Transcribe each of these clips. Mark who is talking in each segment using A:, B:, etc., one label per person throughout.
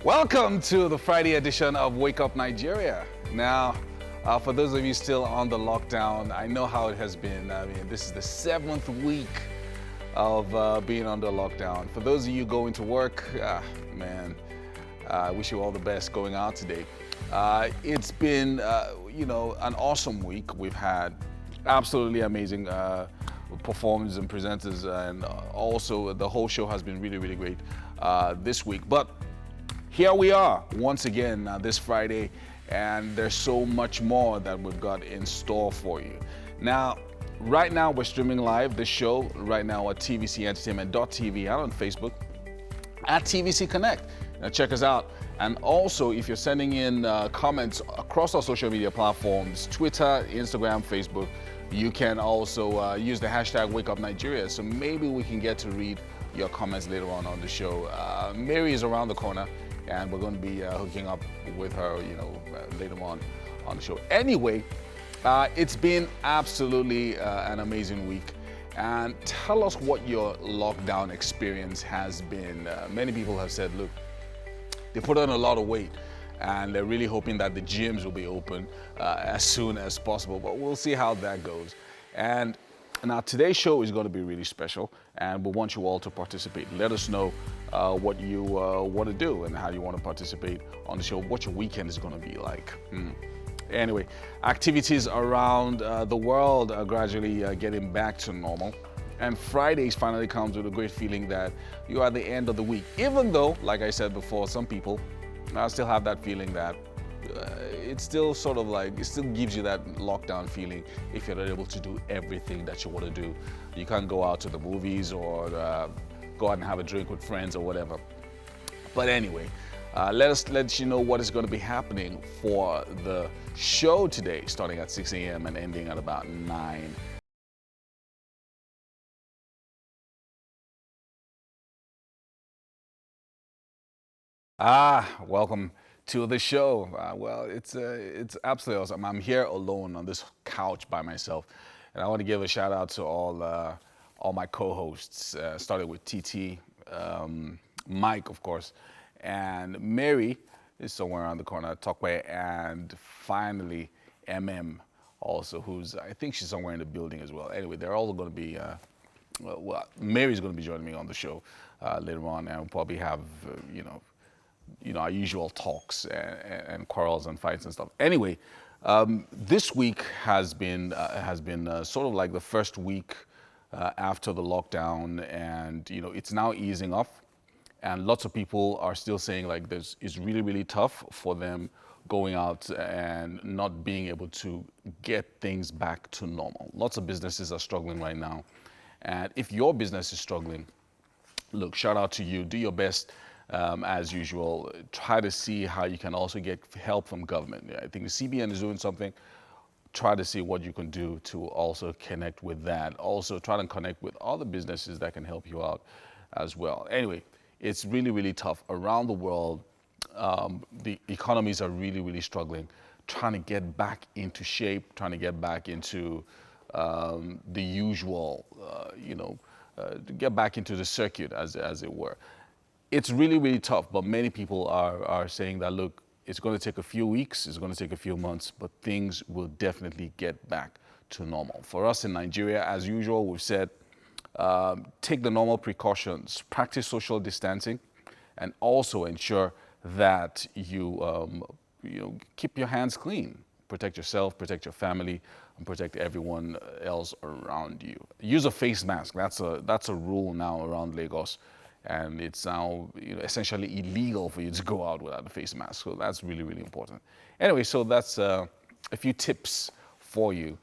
A: Welcome to the Friday edition of Wake Up Nigeria. Now, for those of you still on the lockdown, I know how it has been. I mean, this is the 7th week of being under lockdown. For those of you going to work, man, I wish you all the best going out today. It's been, an awesome week. We've had absolutely amazing performers and presenters, and also the whole show has been really, really great this week. But here we are once again this Friday, and there's so much more that we've got in store for you. Now, right now we're streaming live this show right now at tvcentertainment.tv and on Facebook at TVC Connect. Now check us out. And also, if you're sending in comments across our social media platforms, Twitter, Instagram, Facebook, you can also use the hashtag #WakeUpNigeria. So maybe we can get to read your comments later on the show. Mary is around the corner, and we're going to be hooking up with her, later on the show. Anyway, it's been absolutely an amazing week. And tell us what your lockdown experience has been. Many people have said, look, they put on a lot of weight, and they're really hoping that the gyms will be open as soon as possible, but we'll see how that goes. And now today's show is going to be really special, and we want you all to participate. Let us know what you want to do and how you want to participate on the show, what your weekend is going to be like. Anyway, activities around the world are gradually getting back to normal. And Fridays finally comes with a great feeling that you are at the end of the week. Even though, like I said before, some people still have that feeling that it's still sort of like, it still gives you that lockdown feeling if you're not able to do everything that you want to do. You can't go out to the movies or go out and have a drink with friends or whatever. But anyway, let you know what is going to be happening for the show today, starting at 6 a.m. and ending at about 9. Welcome to the show. Well, it's absolutely awesome. I'm here alone on this couch by myself, and I want to give a shout out to all my co-hosts. Started with TT, Mike, of course, and Mary is somewhere around the corner, Tokwe, and finally MM, also, I think she's somewhere in the building as well. Anyway, they're all going to be. Mary's going to be joining me on the show later on, and we'll probably have our usual talks and quarrels and fights and stuff. Anyway, this week has been sort of like the first week after the lockdown, and it's now easing off, and lots of people are still saying like this is really, really tough for them going out and not being able to get things back to normal. Lots of businesses are struggling right now, and if your business is struggling, look, shout out to you. Do your best. As usual, try to see how you can also get help from government. I think the CBN is doing something. Try to see what you can do to also connect with that. Also, try to connect with other businesses that can help you out as well. Anyway, it's really, really tough. Around the world, the economies are really, really struggling, trying to get back into shape, trying to get back into the usual, to get back into the circuit, as it were. It's really, really tough, but many people are saying that, look, it's going to take a few weeks, it's going to take a few months, but things will definitely get back to normal. For us in Nigeria, as usual, we've said, take the normal precautions, practice social distancing, and also ensure that you keep your hands clean. Protect yourself, protect your family, and protect everyone else around you. Use a face mask. That's a rule now around Lagos. And it's now essentially illegal for you to go out without a face mask. So that's really, really important. Anyway, so that's a few tips for you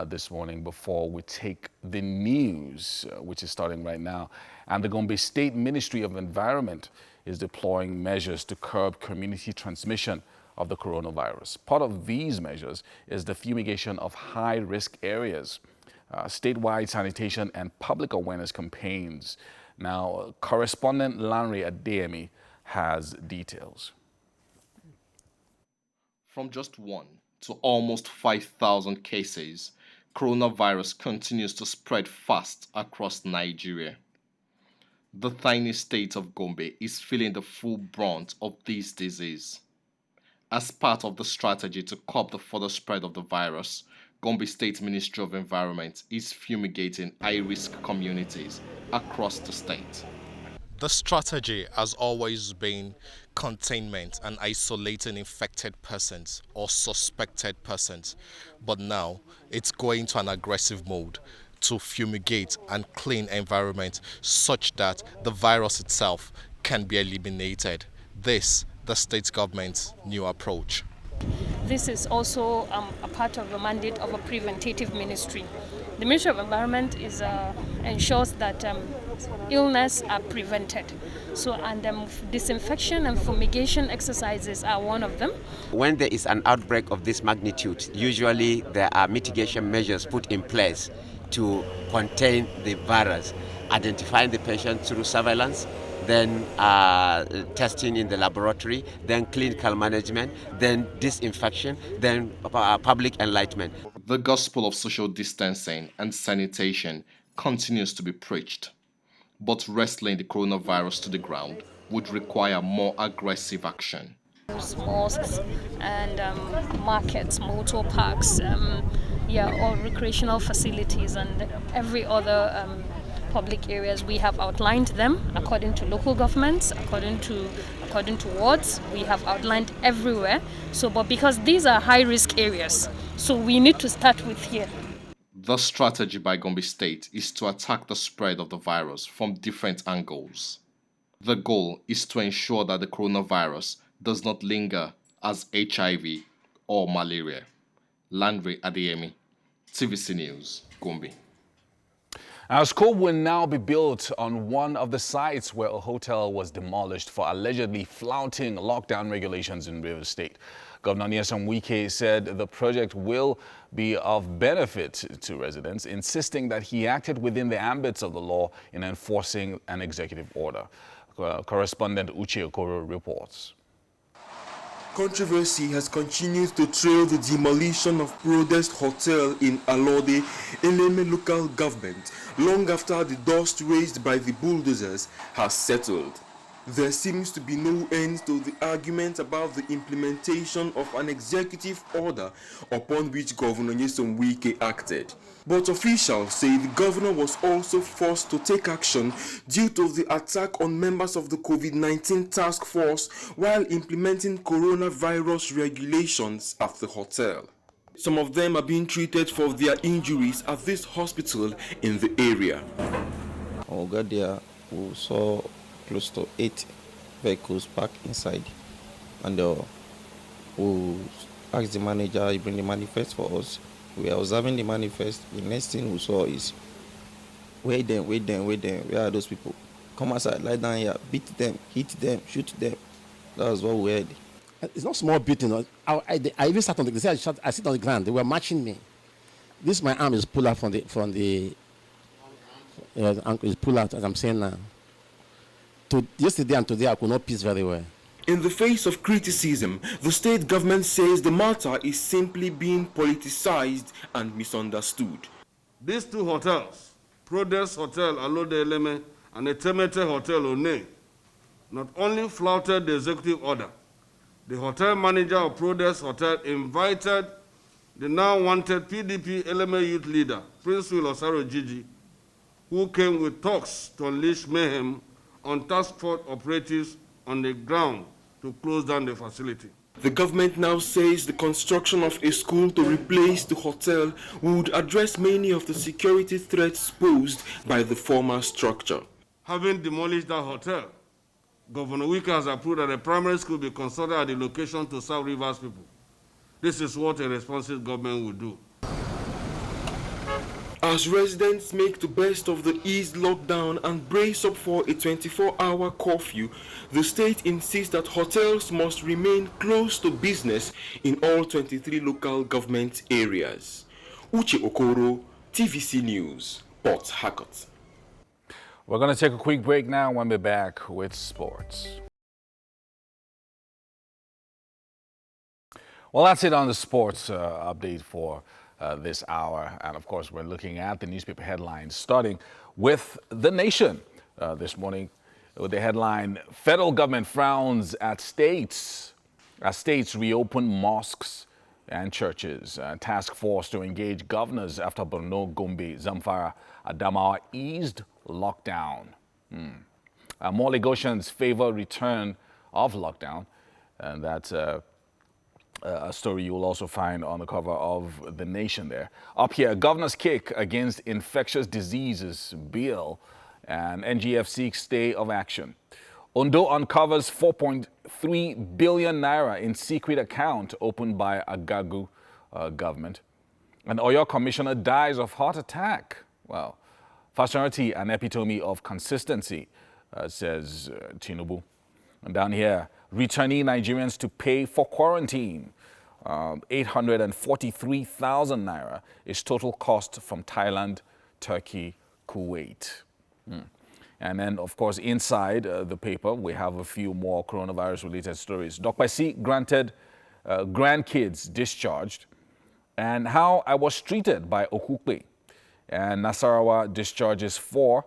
A: this morning before we take the news, which is starting right now. And the Gombe State Ministry of Environment is deploying measures to curb community transmission of the coronavirus. Part of these measures is the fumigation of high-risk areas, statewide sanitation and public awareness campaigns. Now, correspondent Lanre Adeyemi has details.
B: From just 1 to almost 5,000 cases, coronavirus continues to spread fast across Nigeria. The tiny state of Gombe is feeling the full brunt of this disease. As part of the strategy to curb the further spread of the virus, Gombe State Ministry of Environment is fumigating high-risk communities across the state. The strategy has always been containment and isolating infected persons or suspected persons, but now it's going to an aggressive mode to fumigate and clean environment such that the virus itself can be eliminated. This, the state government's new approach.
C: This is also a part of the mandate of a preventative ministry. The Ministry of Environment ensures that illness are prevented. So, disinfection and fumigation exercises are one of them.
D: When there is an outbreak of this magnitude, usually there are mitigation measures put in place to contain the virus, identifying the patient through surveillance, then testing in the laboratory, then clinical management, then disinfection, then public enlightenment.
B: The gospel of social distancing and sanitation continues to be preached, but wrestling the coronavirus to the ground would require more aggressive action.
C: Mosques and markets, motor parks, or recreational facilities and every other public areas. We have outlined them according to local governments, according to wards. We have outlined everywhere. So, but because these are high-risk areas, so we need to start with here.
B: The strategy by Gombe State is to attack the spread of the virus from different angles. The goal is to ensure that the coronavirus does not linger as HIV or malaria. Landry Adeyemi, TVC News, Gombe.
A: Our school will now be built on one of the sites where a hotel was demolished for allegedly flouting lockdown regulations in Rivers State. Governor Nyesom Wike said the project will be of benefit to residents, insisting that he acted within the ambits of the law in enforcing an executive order. Correspondent Uche Okoro reports.
E: Controversy has continued to trail the demolition of Prodest Hotel in Alode, Eleme local government, long after the dust raised by the bulldozers has settled. There seems to be no end to the argument about the implementation of an executive order upon which Governor Nyesom Wike acted. But officials say the governor was also forced to take action due to the attack on members of the COVID-19 task force while implementing coronavirus regulations at the hotel. Some of them are being treated for their injuries at this hospital in the area.
F: We got there, we saw close to 8 vehicles parked inside, and we asked the manager to bring the manifest for us. We are observing the manifest. The next thing we saw is, wait them, where are those people? Come outside, lie down here, beat them, hit them, shoot them. That was what we heard.
G: It's not small beating. I even sat on the ground. I sit on the ground. They were matching me. My arm is pulled out from the ankle is pulled out, as I'm saying now. Yesterday and today, I could not piece very well.
E: In the face of criticism, the state government says the matter is simply being politicized and misunderstood.
H: These two hotels, Prodest Hotel Alode Eleme and Etemete Hotel One, not only flouted the executive order, the hotel manager of Prodest Hotel invited the now wanted PDP Eleme youth leader, Prince Will Osaro Gigi, who came with talks to unleash mayhem on task force operatives on the ground to close down the facility.
E: The government now says the construction of a school to replace the hotel would address many of the security threats posed by the former structure.
H: Having demolished that hotel, Governor Wike has approved that a primary school be constructed at the location to serve Rivers people. This is what a responsible government would do.
E: As residents make the best of the eased lockdown and brace up for a 24-hour curfew, the state insists that hotels must remain close to business in all 23 local government areas. Uche Okoro, TVC News, Port Harcourt.
A: We're going to take a quick break now. When we're back with sports. Well, that's it on the sports update for this hour. And of course, we're looking at the newspaper headlines, starting with The Nation. this morning with the headline, Federal Government Frowns at States as States reopen mosques and churches. Task force to engage governors after Borno, Gombe, Zamfara, Adamawa eased lockdown. More Lagosians favor return of lockdown. And that's a story you will also find on the cover of The Nation there. Up here, governor's kick against infectious diseases bill, and NGF seeks stay of action. Ondo uncovers 4.3 billion naira in secret account opened by Agagu government. And Oyo commissioner dies of heart attack. Well, fraternity, an epitome of consistency, says Tinubu. And down here, returnee Nigerians to pay for quarantine. 843,000 naira is total cost from Thailand, Turkey, Kuwait. And then, of course, inside the paper, we have a few more coronavirus-related stories. Dr. C granted grandkids discharged, and how I was treated by Okupe. And Nasarawa discharges 4,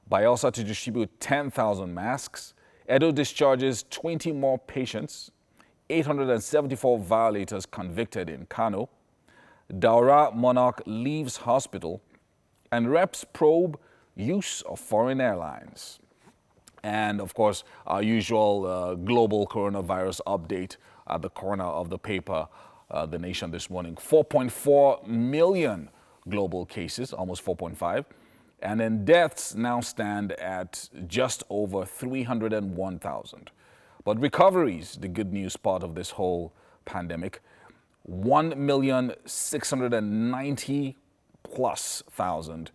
A: Bayelsa to distribute 10,000 masks. Edo discharges 20 more patients. 874 violators convicted in Kano. Daura monarch leaves hospital. And reps probe use of foreign airlines. And of course, our usual global coronavirus update at the corner of the paper, The Nation this morning. 4.4 million global cases, almost 4.5. And then deaths now stand at just over 301,000. But recoveries, the good news part of this whole pandemic, 1,690,000+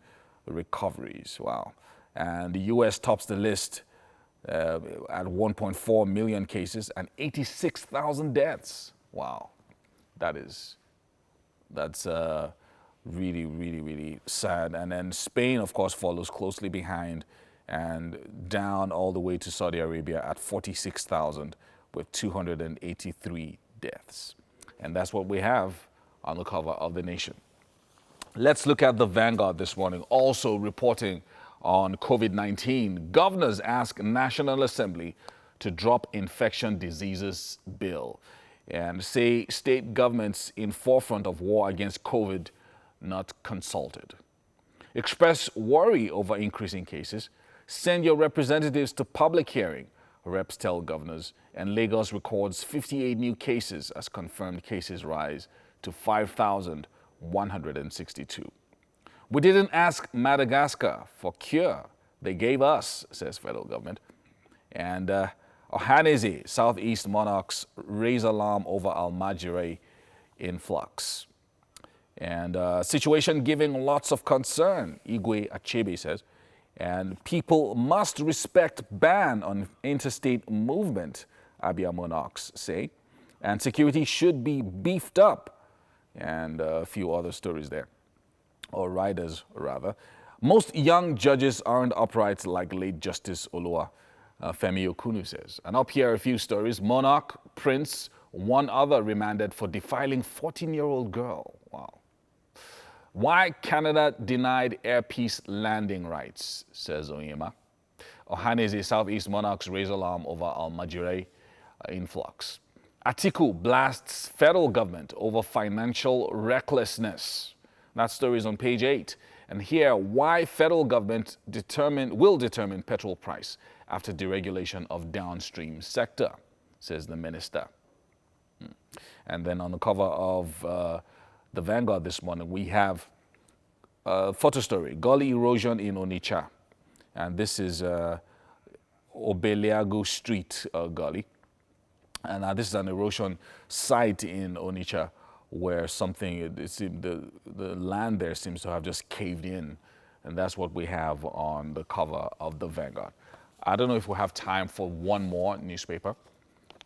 A: recoveries. Wow. And the U.S. tops the list at 1.4 million cases and 86,000 deaths. Wow. That's really, really, really sad. And then Spain, of course, follows closely behind and down all the way to Saudi Arabia at 46,000 with 283 deaths. And that's what we have on the cover of The Nation. Let's look at the Vanguard this morning, also reporting on COVID-19. Governors ask National Assembly to drop infection diseases bill and say state governments in forefront of war against COVID not consulted. Express worry over increasing cases. Send your representatives to public hearing, reps tell governors. And Lagos records 58 new cases as confirmed cases rise to 5,162. We didn't ask Madagascar for cure. They gave us, says federal government. And Ohaneze, Southeast monarchs raise alarm over Almajire influx. And situation giving lots of concern, Igwe Achebe says. And people must respect ban on interstate movement, Abia monarchs say. And security should be beefed up. And a few other stories there, or riders rather. Most young judges aren't upright like late Justice Olua Femi Okunu says. And up here are a few stories. Monarch, prince, one other remanded for defiling 14-year-old girl. Wow. Why Canada denied Air Peace landing rights, says Onyema. Ohaneze, Southeast monarchs raise alarm over Almajire influx. Atiku blasts federal government over financial recklessness. That story is on page 8. And here, why federal government will determine petrol price after deregulation of downstream sector, says the minister. And then on the cover of the Vanguard this morning, we have a photo story, gully erosion in Onitsha. And this is Obeliagu Street gully. And this is an erosion site in Onitsha where the land there seems to have just caved in. And that's what we have on the cover of the Vanguard. I don't know if we have time for one more newspaper,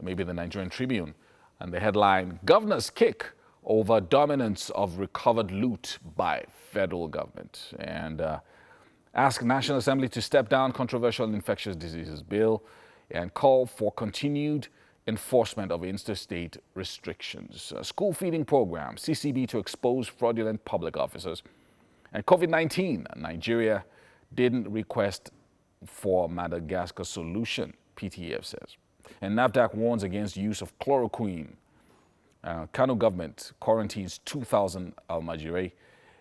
A: maybe the Nigerian Tribune. And the headline, Governor's kick over dominance of recovered loot by federal government. And ask National Assembly to step down controversial infectious diseases bill and call for continued enforcement of interstate restrictions. School feeding program, CCB to expose fraudulent public officers. And COVID-19, Nigeria didn't request for Madagascar solution, PTF says. And NAFDAC warns against use of chloroquine. Kano government quarantines 2,000 Almajiri.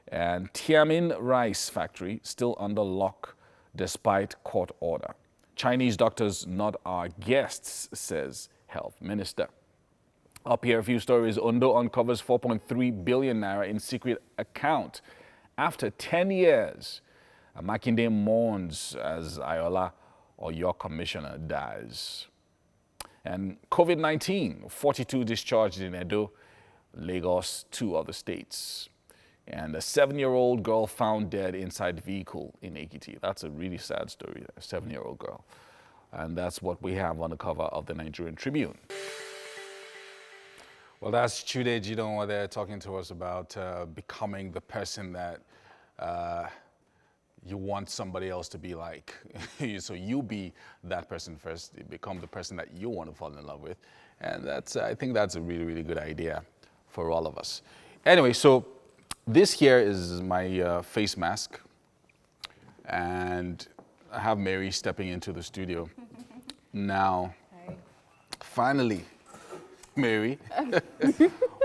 A: And Tiamin rice factory still under lock despite court order. Chinese doctors not our guests, says health minister. Up here, a few stories. Ondo uncovers 4.3 billion naira in secret account after 10 years. Makinde mourns as Ayola or your commissioner dies. And COVID-19, 42 discharged in Edo, Lagos, 2 other states. And a 7-year-old girl found dead inside the vehicle in Ekiti. That's a really sad story, a 7-year-old girl. And that's what we have on the cover of the Nigerian Tribune. Well, that's Chude Jidon there talking to us about becoming the person that you want somebody else to be like. So you be that person first, you become the person that you want to fall in love with. And that's, I think that's a really, really good idea for all of us. Anyway, so this here is my face mask. And I have Mary stepping into the studio. Now, finally, Mary,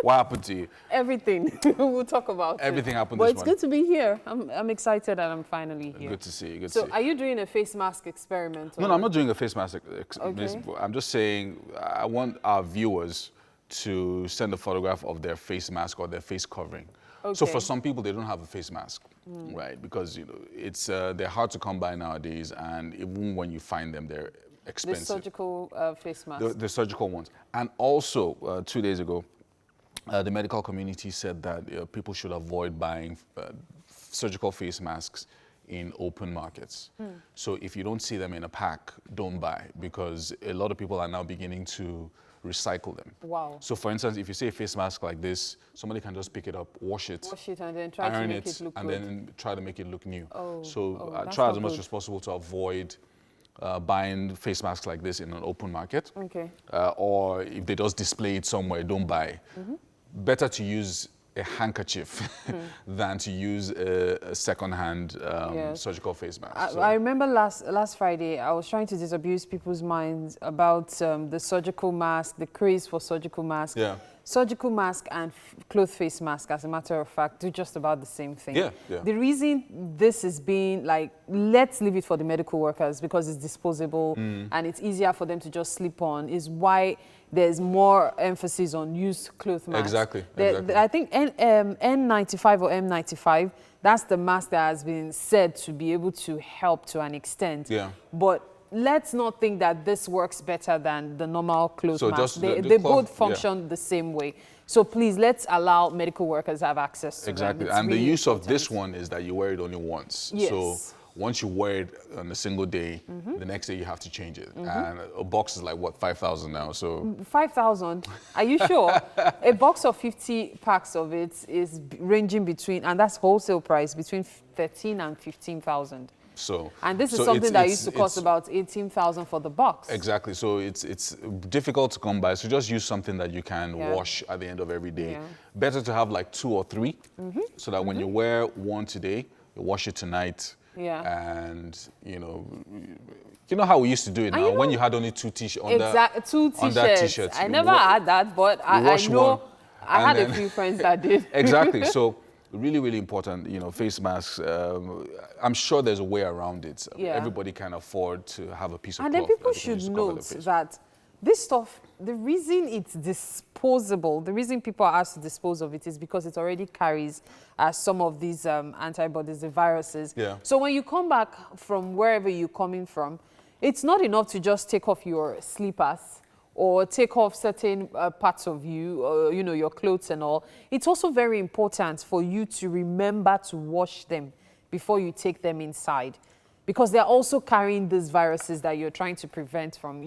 A: what happened to you?
I: Everything. We'll talk about
A: Everything happened
I: But
A: this
I: it's
A: morning.
I: good to be here. I'm excited that I'm finally here.
A: Good to see you. Good to
I: So
A: see you.
I: are you doing a face mask experiment?
A: No,
I: or-
A: I'm not doing a face mask.
I: Okay.
A: I'm just saying I want our viewers to send a photograph of their face mask or their face covering. So
I: Okay.
A: for some people, they don't have a face mask, right? Because it's they're hard to come by nowadays, and even when you find them, they're
I: The
A: expensive.
I: surgical face mask.
A: The surgical ones. And also, 2 days ago, the medical community said that people should avoid buying surgical face masks in open markets. So if you don't see them in a pack, don't buy, because a lot of people are now beginning to recycle them.
I: Wow.
A: So for instance, if you see a face mask like this, somebody can just pick it up, wash it,
I: Wash it and then try to
A: iron
I: make it look
A: and
I: good.
A: then try to make it look new.
I: Oh,
A: So
I: that's
A: try
I: not
A: as much
I: good.
A: as possible to avoid buying face masks like this in an open market.
I: Okay.
A: Or if they just display it somewhere, don't buy. Better to use a handkerchief than to use a second-hand
I: Yes.
A: surgical face mask.
I: I remember last Friday, I was trying to disabuse people's minds about the surgical mask, the craze for surgical mask.
A: Yeah.
I: Surgical mask and cloth face mask, as a matter of fact, do just about the same thing.
A: Yeah, yeah.
I: The reason this is being like, let's leave it for the medical workers because it's disposable and it's easier for them to just slip on, is why there's more emphasis on use cloth masks.
A: Exactly, exactly.
I: I think N95 or M95, that's the mask that has been said to be able to help to an extent.
A: Yeah.
I: But let's not think that this works better than the normal cloth
A: So
I: mask.
A: just
I: They
A: the cloth,
I: both function the same way. So please, let's allow medical workers have access to
A: Exactly.
I: them. It's
A: And the
I: really
A: use of
I: important.
A: this one is that you wear it only once.
I: Yes.
A: So once you wear it on a single day, the next day you have to change it. And a box is like, what, 5,000 now? So
I: 5,000. Are you sure? A box of 50 packs of it is ranging between, and that's wholesale price, between 13 and 15,000.
A: so
I: And this is
A: so
I: something that
A: it's-
I: used to cost
A: it's-
I: about 18,000 for the box.
A: Exactly. So it's difficult to come by. So just use something that you can
I: Yeah.
A: wash at the end of every day.
I: Yeah.
A: Better to have like 2 or 3, so that when you wear one today, you wash it tonight.
I: Yeah.
A: And you know how we used to do it
I: And
A: now.
I: you
A: When
I: know-
A: you had only 2 t-shirts.
I: Exactly, 2
A: under
I: t-shirts.
A: t-shirts.
I: I
A: You
I: never
A: wa-
I: had that, but I
A: wash
I: know
A: one,
I: I
A: and
I: had a
A: then-
I: few friends that did.
A: Exactly. So really, really important, face masks. I'm sure there's a way around it.
I: Yeah.
A: Everybody can afford to have a piece of
I: And
A: cloth
I: then people
A: that they can
I: should
A: use to cover their
I: note
A: face.
I: that this stuff, the reason it's disposable, the reason people are asked to dispose of it is because it already carries some of these antibodies, the viruses.
A: Yeah.
I: So when you come back from wherever you're coming from, it's not enough to just take off your slippers or take off certain parts of you, your clothes and all. It's also very important for you to remember to wash them before you take them inside, because they're also carrying these viruses that you're trying to prevent from,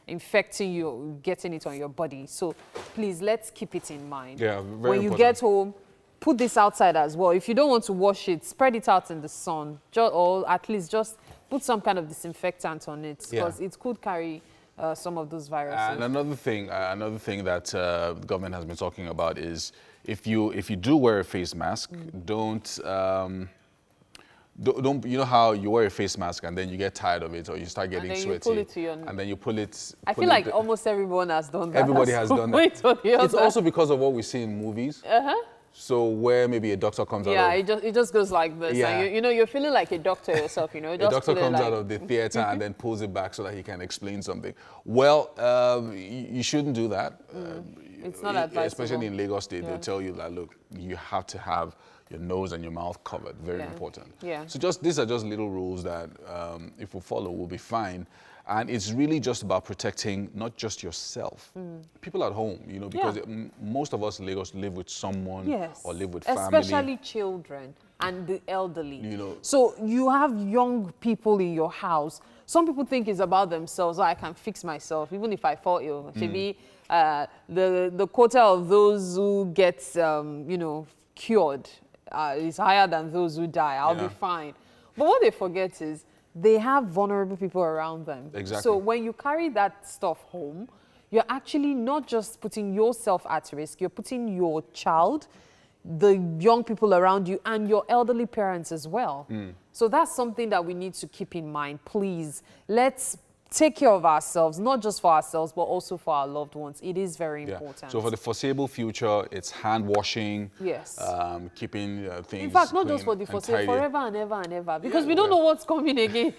I: infecting you, getting it on your body. So please, let's keep it in mind.
A: Yeah, very
I: When you
A: important.
I: get home, put this outside as well. If you don't want to wash it, spread it out in the sun, or at least just put some kind of disinfectant on it,
A: Yeah.
I: because it could carry some of those viruses.
A: And another thing that the government has been talking about is if you do wear a face mask, don't don't you know how you wear a face mask and then you get tired of it or you start getting
I: then you
A: sweaty
I: pull it to your
A: and then you pull it.
I: I feel like almost everyone has done that.
A: Everybody has done that. It's
I: other.
A: also because of what we see in movies. So where maybe a doctor comes out of...
I: it just goes like this.
A: Yeah.
I: And you're feeling like a doctor yourself, you know.
A: A doctor comes out of the theater and then pulls it back so that he can explain something. Well, you shouldn't do that.
I: It's not advisable.
A: Especially in Lagos State, they'll tell you that, look, you have to have your nose and your mouth covered. Very important.
I: Yeah.
A: So these are just little rules that if we follow, we'll be fine. And it's really just about protecting not just yourself, people at home, you know, because most of us in Lagos live with someone or live with family.
I: Especially children and the elderly.
A: You know.
I: So you have young people in your house. Some people think it's about themselves. Oh, I can fix myself, even if I fall ill. Maybe the quota of those who get, cured is higher than those who die. I'll be fine. But what they forget is they have vulnerable people around them.
A: Exactly.
I: So when you carry that stuff home, you're actually not just putting yourself at risk, you're putting your child, the young people around you, and your elderly parents as well. So that's something that we need to keep in mind. Please, let's take care of ourselves, not just for ourselves, but also for our loved ones. It is very important.
A: So for the foreseeable future, it's hand washing.
I: Yes.
A: Keeping things.
I: In fact, not just for
A: clean
I: the
A: and
I: foreseeable,
A: tidy.
I: forever and ever and ever, because we don't know what's coming again.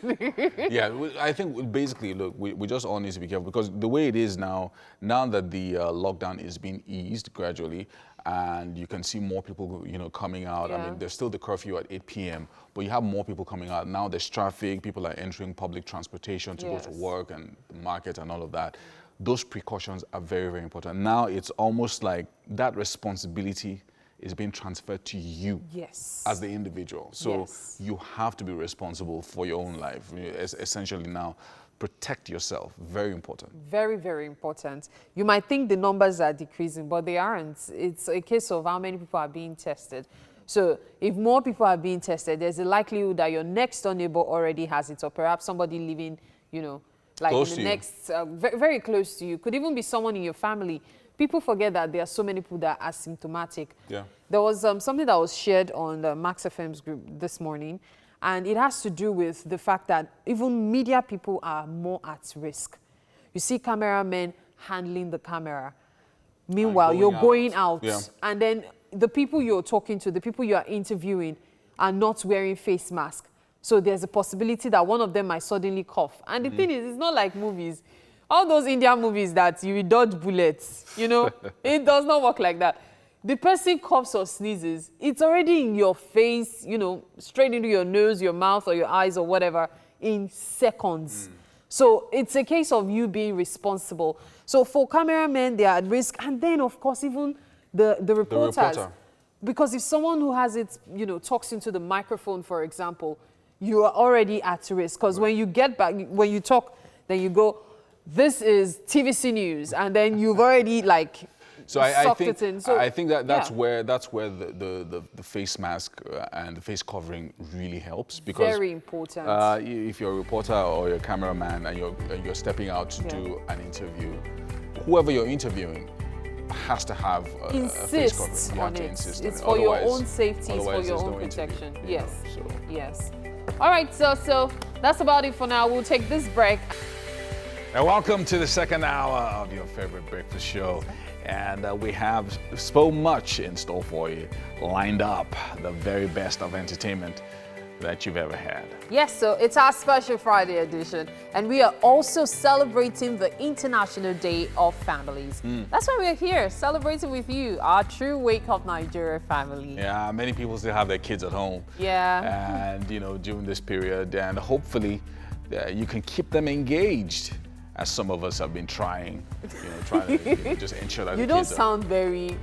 A: I think basically, look, we just all need to be careful because the way it is now that the lockdown is being eased gradually, and you can see more people, coming out. I mean, there's still the curfew at 8 p.m., but you have more people coming out. Now there's traffic, people are entering public transportation to go to work and the market and all of that. Those precautions are very, very important. Now it's almost like that responsibility is being transferred to you as the individual. So you have to be responsible for your own life. Essentially now, protect yourself. Very important.
I: Very, very important. You might think the numbers are decreasing, but they aren't. It's a case of how many people are being tested. So if more people are being tested, there's a likelihood that your next door neighbor already has it, or perhaps somebody living, like
A: close
I: in the next, very, very close to you. Could even be someone in your family. People forget that there are so many people that are asymptomatic.
A: Yeah.
I: There was something that was shared on the Max FM's group this morning, and it has to do with the fact that even media people are more at risk. You see cameramen handling the camera. Meanwhile, you're going out. And then the people you're talking to, the people you are interviewing are not wearing face masks. So there's a possibility that one of them might suddenly cough. And the thing is, it's not like movies. All those Indian movies that you dodge bullets, it does not work like that. The person coughs or sneezes, it's already in your face, straight into your nose, your mouth, or your eyes, or whatever, in seconds. So it's a case of you being responsible. So for cameramen, they are at risk. And then, of course, even the reporters.
A: The reporter.
I: Because if someone who has it, talks into the microphone, for example, you are already at risk. Because when you get back, when you talk, then you go, this is TVC News. And then you've already,
A: So I think that's
I: yeah.
A: where the face mask and the face covering really helps, because
I: very important.
A: If you're a reporter or you're a cameraman and you're stepping out to do an interview, whoever you're interviewing has to have a face covering. You have to insist on it.
I: It's for your own safety, it's for your own protection. Yes. Yes. All right, so that's about it for now. We'll take this break.
A: And welcome to the second hour of your favorite breakfast show. And we have so much in store for you, lined up, the very best of entertainment that you've ever had.
I: Yes, so it's our special Friday edition, and we are also celebrating the International Day of Families. That's why we're here, celebrating with you, our true Wake Up Nigeria family.
A: Yeah, many people still have their kids at home.
I: Yeah.
A: And, during this period, and hopefully you can keep them engaged, as some of us have been trying to just ensure that
I: you
A: the
I: don't
A: kids
I: sound very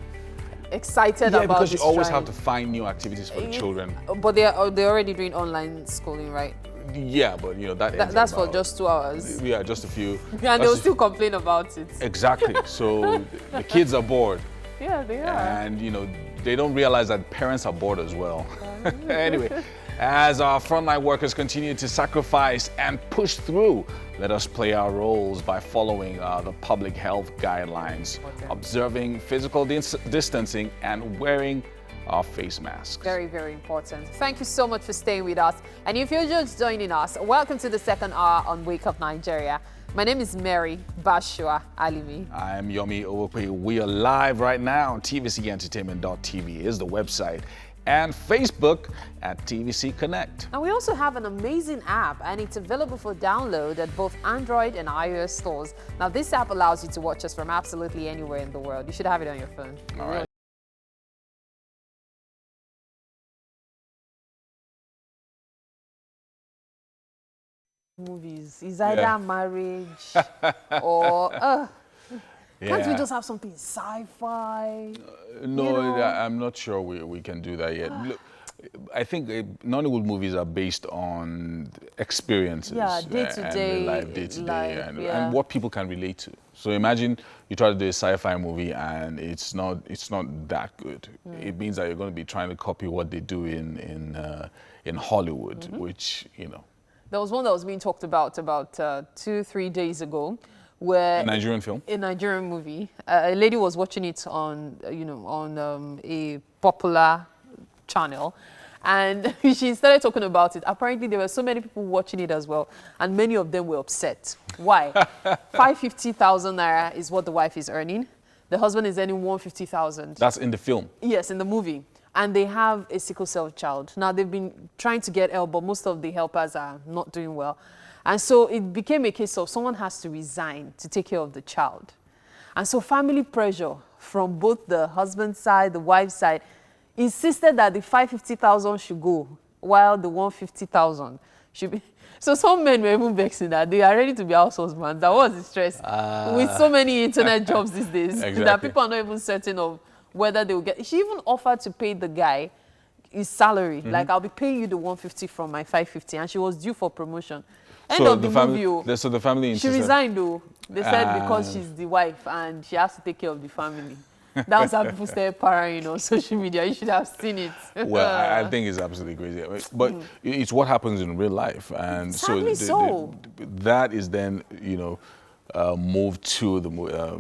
I: excited
A: Yeah,
I: about
A: because you
I: this
A: always
I: trying.
A: have to find new activities for the children.
I: But they're already doing online schooling, right?
A: Yeah, but
I: That's for just 2 hours.
A: Yeah, just a few.
I: And they'll still complain about it.
A: Exactly. So the kids are bored.
I: Yeah, they are.
A: And they don't realize that parents are bored as well. Anyway, as our frontline workers continue to sacrifice and push through, let us play our roles by following the public health guidelines, observing physical distancing, and wearing of face masks.
I: Very, very important. Thank you so much for staying with us. And if you're just joining us, welcome to the second hour on Wake Up Nigeria. My name is Mary Bashua Alimi.
A: I'm Yomi Owokwe. We are live right now on tvcentertainment.tv is the website, and Facebook at TVC Connect.
I: And we also have an amazing app, and it's available for download at both Android and iOS stores. Now, this app allows you to watch us from absolutely anywhere in the world. You should have it on your phone.
A: All right.
I: Movies is either marriage or can't we just have something sci-fi?
A: No, I'm not sure we can do that yet. Look, I think Nollywood movies are based on experiences,
I: day-to-day life,
A: and what people can relate to. So imagine you try to do a sci-fi movie and it's not that good. It means that you're going to be trying to copy what they do in Hollywood, which
I: There was one that was being talked about 2-3 days ago, where
A: a Nigerian film,
I: a Nigerian movie. A lady was watching it on a popular channel, and she started talking about it. Apparently, there were so many people watching it as well, and many of them were upset. Why? 550,000 naira is what the wife is earning. The husband is earning 150,000.
A: That's in the film.
I: Yes, in the movie. And they have a sickle cell child. Now, they've been trying to get help, but most of the helpers are not doing well. And so it became a case of someone has to resign to take care of the child. And so family pressure from both the husband's side, the wife's side, insisted that the 550,000 should go, while the 150,000 should be. So some men were even vexing that they are ready to be house husbands. That was the stress. With so many internet jobs these days, that people are not even certain of whether they will get. She even offered to pay the guy his salary. Like, I'll be paying you the 150 from my 550, and she was due for promotion. End of the movie.
A: So the family
I: she
A: insisted.
I: resigned though. They said because she's the wife and she has to take care of the family. That was how people started partying on social media. You should have seen it.
A: Well, I think it's absolutely crazy. But it's what happens in real life. And
I: exactly
A: that is then, moved to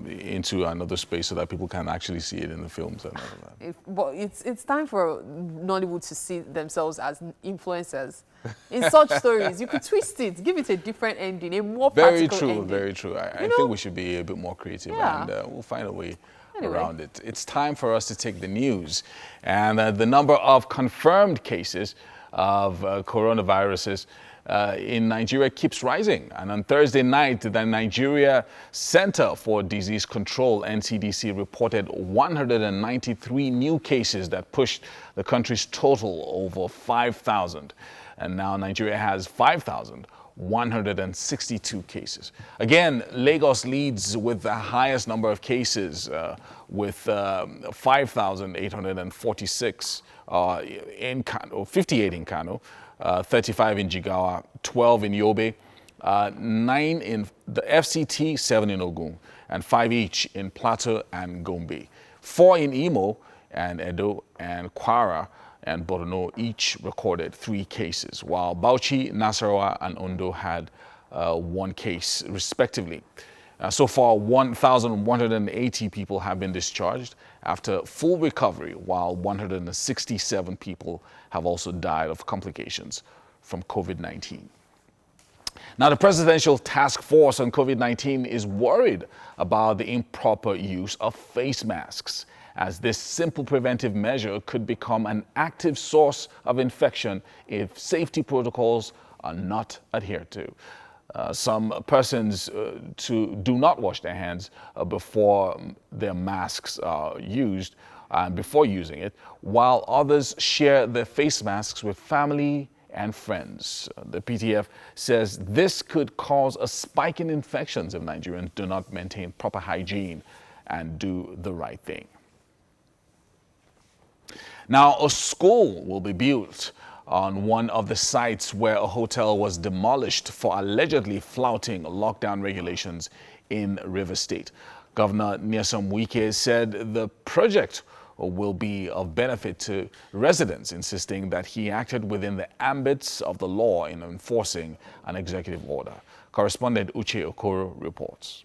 A: into another space so that people can actually see it in the films and all of that.
I: But it's time for Nollywood to see themselves as influencers. In such stories, you could twist it, give it a different ending, a more practical ending.
A: Very true. I think we should be a bit more creative, and we'll find a way around it. It's time for us to take the news. And the number of confirmed cases of coronaviruses in Nigeria keeps rising. And on Thursday night, the Nigeria Center for Disease Control, NCDC, reported 193 new cases that pushed the country's total over 5,000. And now Nigeria has 5,162 cases. Again, Lagos leads with the highest number of cases with 5,846 in Kano, 58 in Kano, 35 in Jigawa, 12 in Yobe, 9 in the FCT, 7 in Ogun, and 5 each in Plateau and Gombe. 4 in Imo and Edo and Kwara and Borno each recorded 3 cases, while Bauchi, Nasarawa, and Ondo had 1 case, respectively. So far, 1,180 people have been discharged after full recovery, while 167 people have also died of complications from COVID-19. Now, the Presidential Task Force on COVID-19 is worried about the improper use of face masks, as this simple preventive measure could become an active source of infection if safety protocols are not adhered to. Some persons do not wash their hands before their masks are used, before using it, while others share their face masks with family and friends. The PTF says this could cause a spike in infections if Nigerians do not maintain proper hygiene and do the right thing. Now, a school will be built on one of the sites where a hotel was demolished for allegedly flouting lockdown regulations in Rivers State. Governor Nyesom Wike said the project will be of benefit to residents, insisting that he acted within the ambits of the law in enforcing an executive order. Correspondent Uche Okoro reports.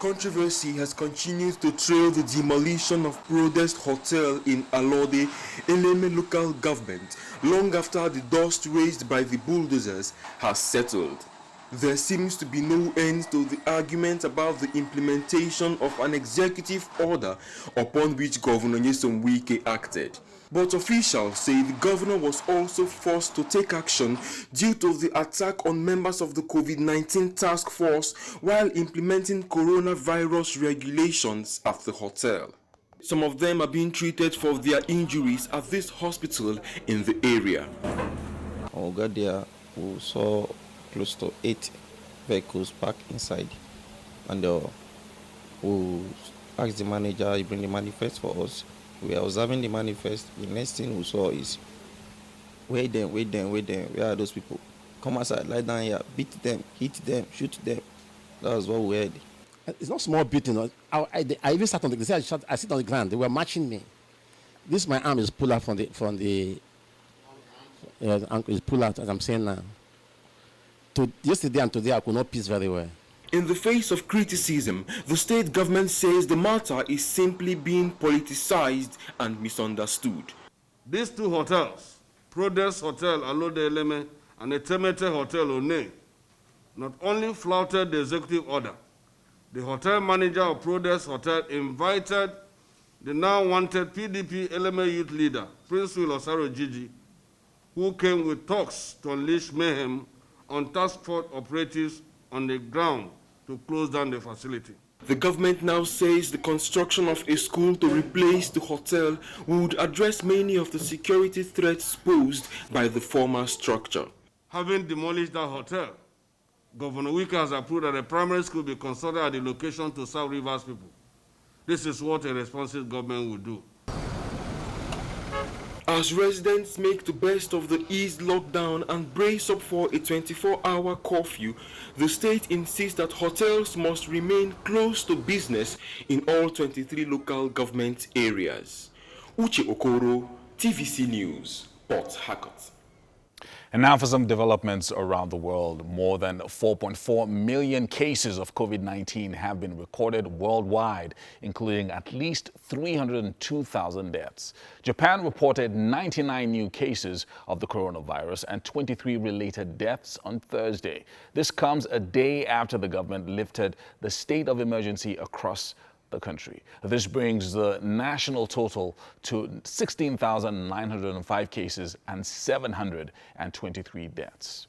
E: Controversy has continued to trail the demolition of Prodest Hotel in Alode, Eleme local government, long after the dust raised by the bulldozers has settled. There seems to be no end to the argument about the implementation of an executive order upon which Governor Nyesom Wike acted. But officials say the governor was also forced to take action due to the attack on members of the COVID-19 task force while implementing coronavirus regulations at the hotel. Some of them are being treated for their injuries at this hospital in the area.
F: We got there, we saw close to 8 vehicles parked inside, and we asked the manager to bring the manifest for us. We are observing the manifest. The next thing we saw is, wait them, where are those people? Come outside, lie down here, beat them, hit them, shoot them. That was what we heard.
G: It's not small beating. I even sat on the, I sit on the ground. They were matching me. This my arm is pulled out from the ankle is pulled out, as I'm saying now. Yesterday and today I could not piece very well.
E: In the face of criticism, the state government says the matter is simply being politicized and misunderstood.
H: These two hotels, Prodest Hotel Alode Eleme and Etemete Hotel One, not only flouted the executive order, the hotel manager of Prodest Hotel invited the now wanted PDP Eleme youth leader, Prince Will Osaro Gigi, who came with talks to unleash mayhem on task force operatives on the ground to close down the facility.
E: The government now says the construction of a school to replace the hotel would address many of the security threats posed by the former structure.
H: Having demolished that hotel, Governor Wike has approved that a primary school be constructed at the location to serve Rivers people. This is what a responsible government would do.
E: As residents make the best of the eased lockdown and brace up for a 24-hour curfew, the state insists that hotels must remain close to business in all 23 local government areas. Uche Okoro, TVC News, Port Harcourt.
A: And now for some developments around the world. More than 4.4 million cases of COVID-19 have been recorded worldwide, including at least 302,000 deaths. Japan reported 99 new cases of the coronavirus and 23 related deaths on Thursday. This comes a day after the government lifted the state of emergency across the country. This brings the national total to 16,905 cases and 723 deaths.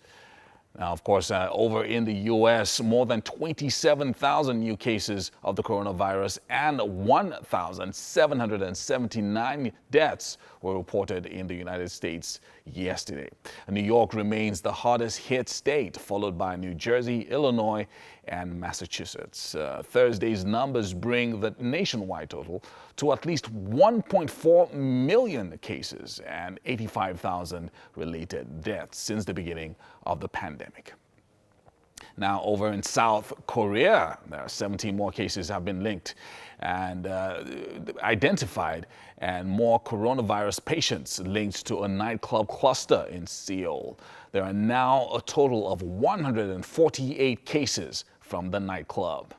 A: Now, of course, over in the U.S., more than 27,000 new cases of the coronavirus and 1,779 deaths were reported in the United States yesterday. New York remains the hardest hit state, followed by New Jersey, Illinois, and Massachusetts. Thursday's numbers bring the nationwide total to at least 1.4 million cases and 85,000 related deaths since the beginning of the pandemic. Now, over in South Korea, there are 17 more cases have been linked and identified, and more coronavirus patients linked to a nightclub cluster in Seoul. There are now a total of 148 cases from the nightclub.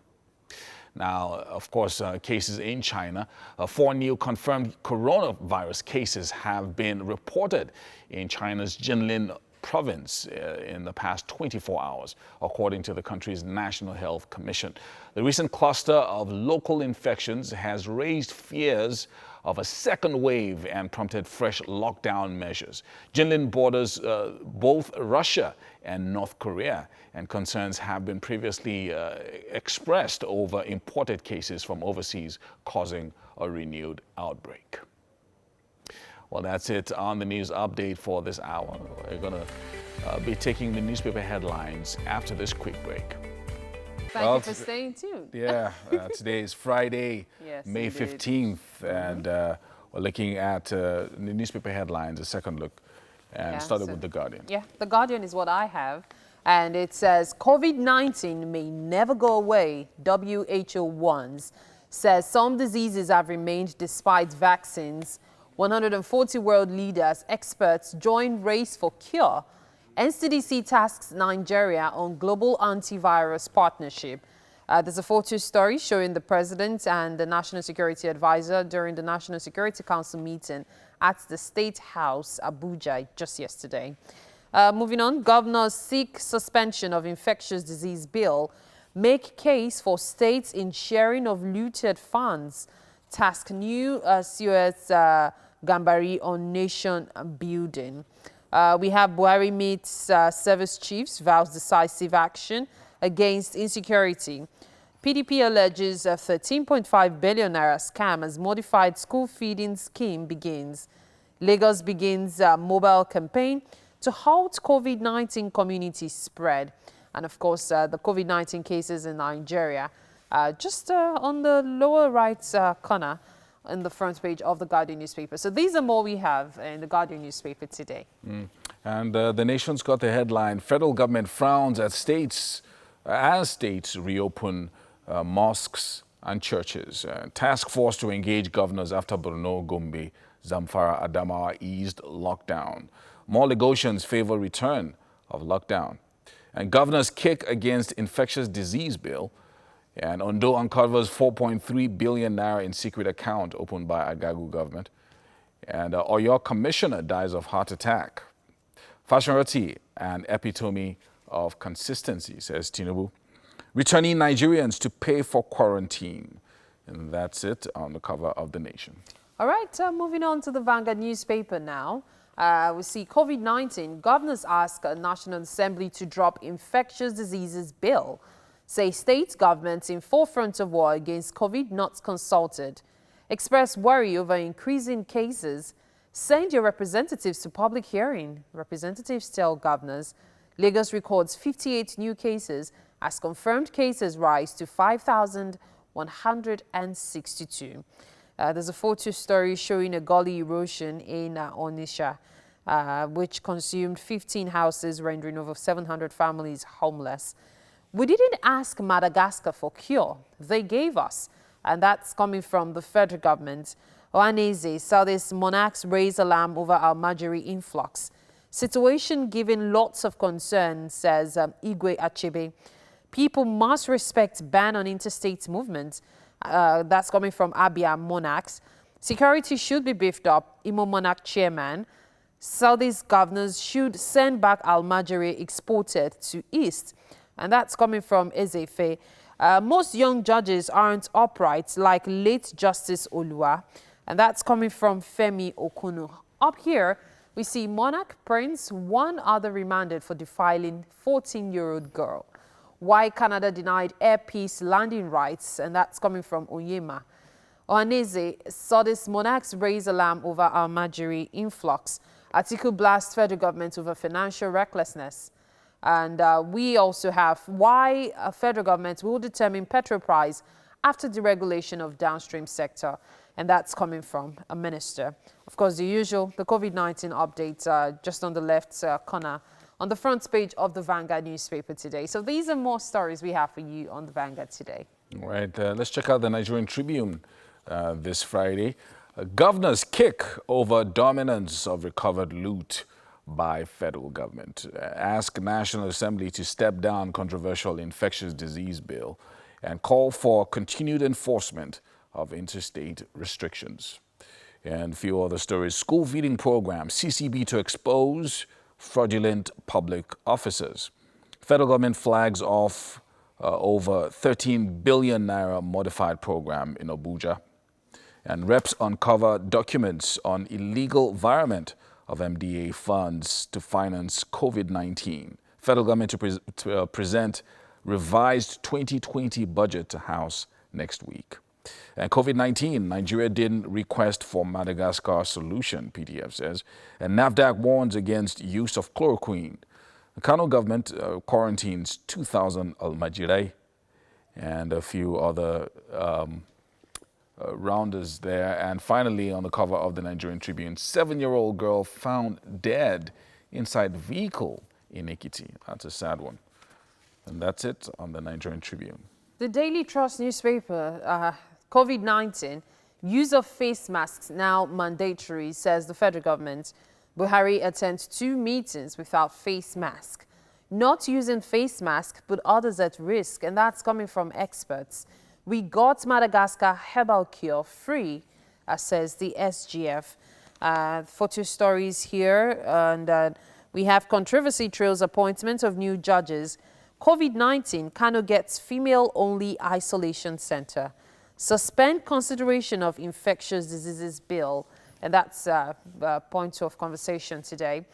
A: Now, of course, cases in China. 4 new confirmed coronavirus cases have been reported in China's Jilin province in the past 24 hours, according to the country's National Health Commission. The recent cluster of local infections has raised fears of a second wave and prompted fresh lockdown measures. Jilin borders both Russia and North Korea, and concerns have been previously expressed over imported cases from overseas causing a renewed outbreak. Well, that's it on the news update for this hour. We're going to be taking the newspaper headlines after this quick break.
I: Thank you for staying tuned.
A: Yeah, today is Friday,
I: Yes,
A: May
I: indeed.
A: 15th, and we're looking at the newspaper headlines, a second look, and
I: Yeah,
A: started
I: so-
A: with The Guardian.
I: Yeah, The Guardian is what I have. And it says, COVID-19 may never go away, WHO warns. Says some diseases have remained despite vaccines. 140 world leaders, experts join race for cure. NCDC tasks Nigeria on global antivirus partnership. There's a photo story showing the president and the National Security Advisor during the National Security Council meeting at the State House, Abuja, just yesterday. Moving on, governors seek suspension of infectious disease bill, make case for states in sharing of looted funds, task new COS Gambari on nation building. We have Buhari meets service chiefs, vows decisive action against insecurity. PDP alleges a 13.5 billion naira scam as modified school feeding scheme begins. Lagos begins a mobile campaign to halt COVID-19 community spread. And of course, the COVID-19 cases in Nigeria, just on the lower right corner in the front page of the Guardian newspaper. So these are more we have in the Guardian newspaper today.
A: And the Nation's got the headline, federal government frowns at states as states reopen mosques and churches. Task force to engage governors after Borno, Gombe, Zamfara, Adamawa eased lockdown. More Lagosians favor return of lockdown. And governors kick against infectious disease bill. And Ondo uncovers 4.3 billion naira in secret account opened by Agagu government. And Oyo commissioner dies of heart attack. Fashion roti, an epitome of consistency, says Tinubu. Returnee Nigerians to pay for quarantine. And that's it on the cover of The Nation.
I: All right, moving on to the Vanguard newspaper now. We see COVID-19. Governors ask a National Assembly to drop infectious diseases bill. Say state governments in forefront of war against COVID not consulted. Express worry over increasing cases. Send your representatives to public hearing. Representatives tell governors. Lagos records 58 new cases as confirmed cases rise to 5,162. There's a photo story showing a gully erosion in Onitsha, which consumed 15 houses, rendering over 700 families homeless. We didn't ask Madagascar for cure. They gave us. And that's coming from the federal government. Ohaneze, Southeast monarchs raise alarm over Almajiri influx. Situation giving lots of concern, says Igwe Achebe. People must respect ban on interstate movement. That's coming from Abia monarchs. Security should be beefed up. Imo monarch chairman. Southeast governors should send back Almajiri exported to East. And that's coming from Ezefe. Most young judges aren't upright like late Justice Olua. And that's coming from Femi Okunu. Up here, we see monarch prince, one other remanded for defiling 14-year-old girl. Why Canada denied air peace landing rights, and that's coming from Oyema. Ohaneze, Southeast monarchs raise alarm over Almajiri influx. Atiku blasts federal government over financial recklessness. And we also have why a federal government will determine petrol price after deregulation of downstream sector. And that's coming from a minister. Of course, the usual, the COVID-19 updates just on the left corner on the front page of the Vanguard newspaper today. So these are more stories we have for you on the Vanguard today.
A: All right, let's check out the Nigerian Tribune this Friday. Governors kick over dominance of recovered loot by federal government. Ask National Assembly to step down controversial infectious disease bill and call for continued enforcement of interstate restrictions. And a few other stories. School feeding program, CCB to expose fraudulent public officers. Federal government flags off over 13 billion naira modified program in Abuja. And reps uncover documents on illegal environment of MDA funds to finance COVID-19. Federal government to present revised 2020 budget to House next week. And COVID-19, Nigeria didn't request for Madagascar solution, PDF says. And NAFDAC warns against use of chloroquine. The Kano government quarantines 2,000 Almajiri and a few other rounders there. And finally, on the cover of the Nigerian Tribune, 7-year-old girl found dead inside vehicle in Ekiti. That's a sad one. And that's it on the Nigerian Tribune.
I: The Daily Trust newspaper, COVID-19, use of face masks now mandatory, says the federal government. Buhari attends 2 meetings without face mask. not using face masks put others at risk, and that's coming from experts. We got Madagascar herbal cure free, says the SGF. Photo stories here, and we have controversy trails appointment of new judges. COVID-19, Kano gets female-only isolation center. Suspend consideration of infectious diseases bill. And that's a point of conversation today.